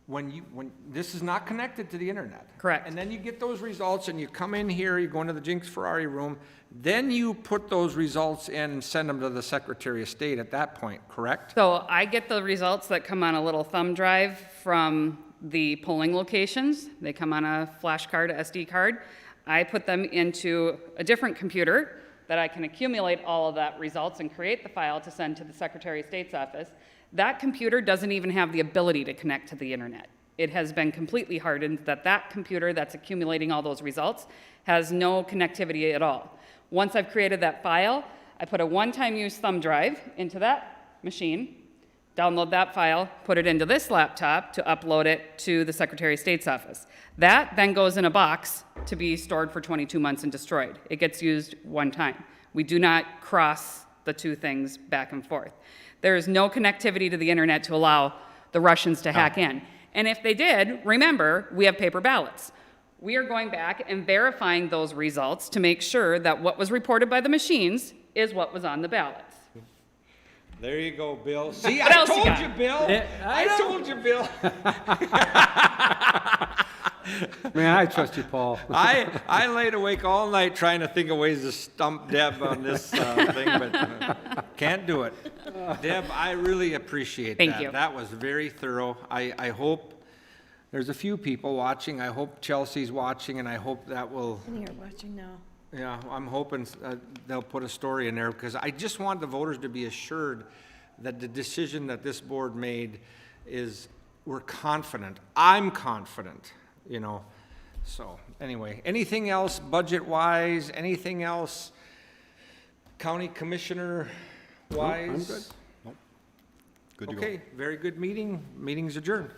when this is not connected to the internet. Correct. And then you get those results and you come in here, you go into the Jinx Ferrari room, then you put those results in and send them to the Secretary of State at that point, correct? So I get the results that come on a little thumb drive from the polling locations. They come on a flash card, a SD card. I put them into a different computer that I can accumulate all of that results and create the file to send to the Secretary of State's office. That computer doesn't even have the ability to connect to the internet. It has been completely hardened that computer that's accumulating all those results has no connectivity at all. Once I've created that file, I put a one-time use thumb drive into that machine, download that file, put it into this laptop to upload it to the Secretary of State's office. That then goes in a box to be stored for 22 months and destroyed. It gets used one time. We do not cross the two things back and forth. There is no connectivity to the internet to allow the Russians to hack in. And if they did, remember, we have paper ballots. we are going back and verifying those results to make sure that what was reported by the machines is what was on the ballots. There you go, Bill. See, What I else you told got? you, Bill. I told you, Bill. Man, I trust you, Paul. I laid awake all night trying to think of ways to stump Deb on this thing, but can't do it. Deb, I really appreciate that. Thank you. That was very thorough. I hope there's a few people watching. I hope Chelsea's watching, and I hope that will, You're watching now. yeah, I'm hoping they'll put a story in there, because I just want the voters to be assured that the decision that this board made is, we're confident. I'm confident, you know. So, anyway, anything else budget-wise? Anything else county commissioner-wise? I'm good. Good to go. Okay, very good meeting. Meeting's adjourned.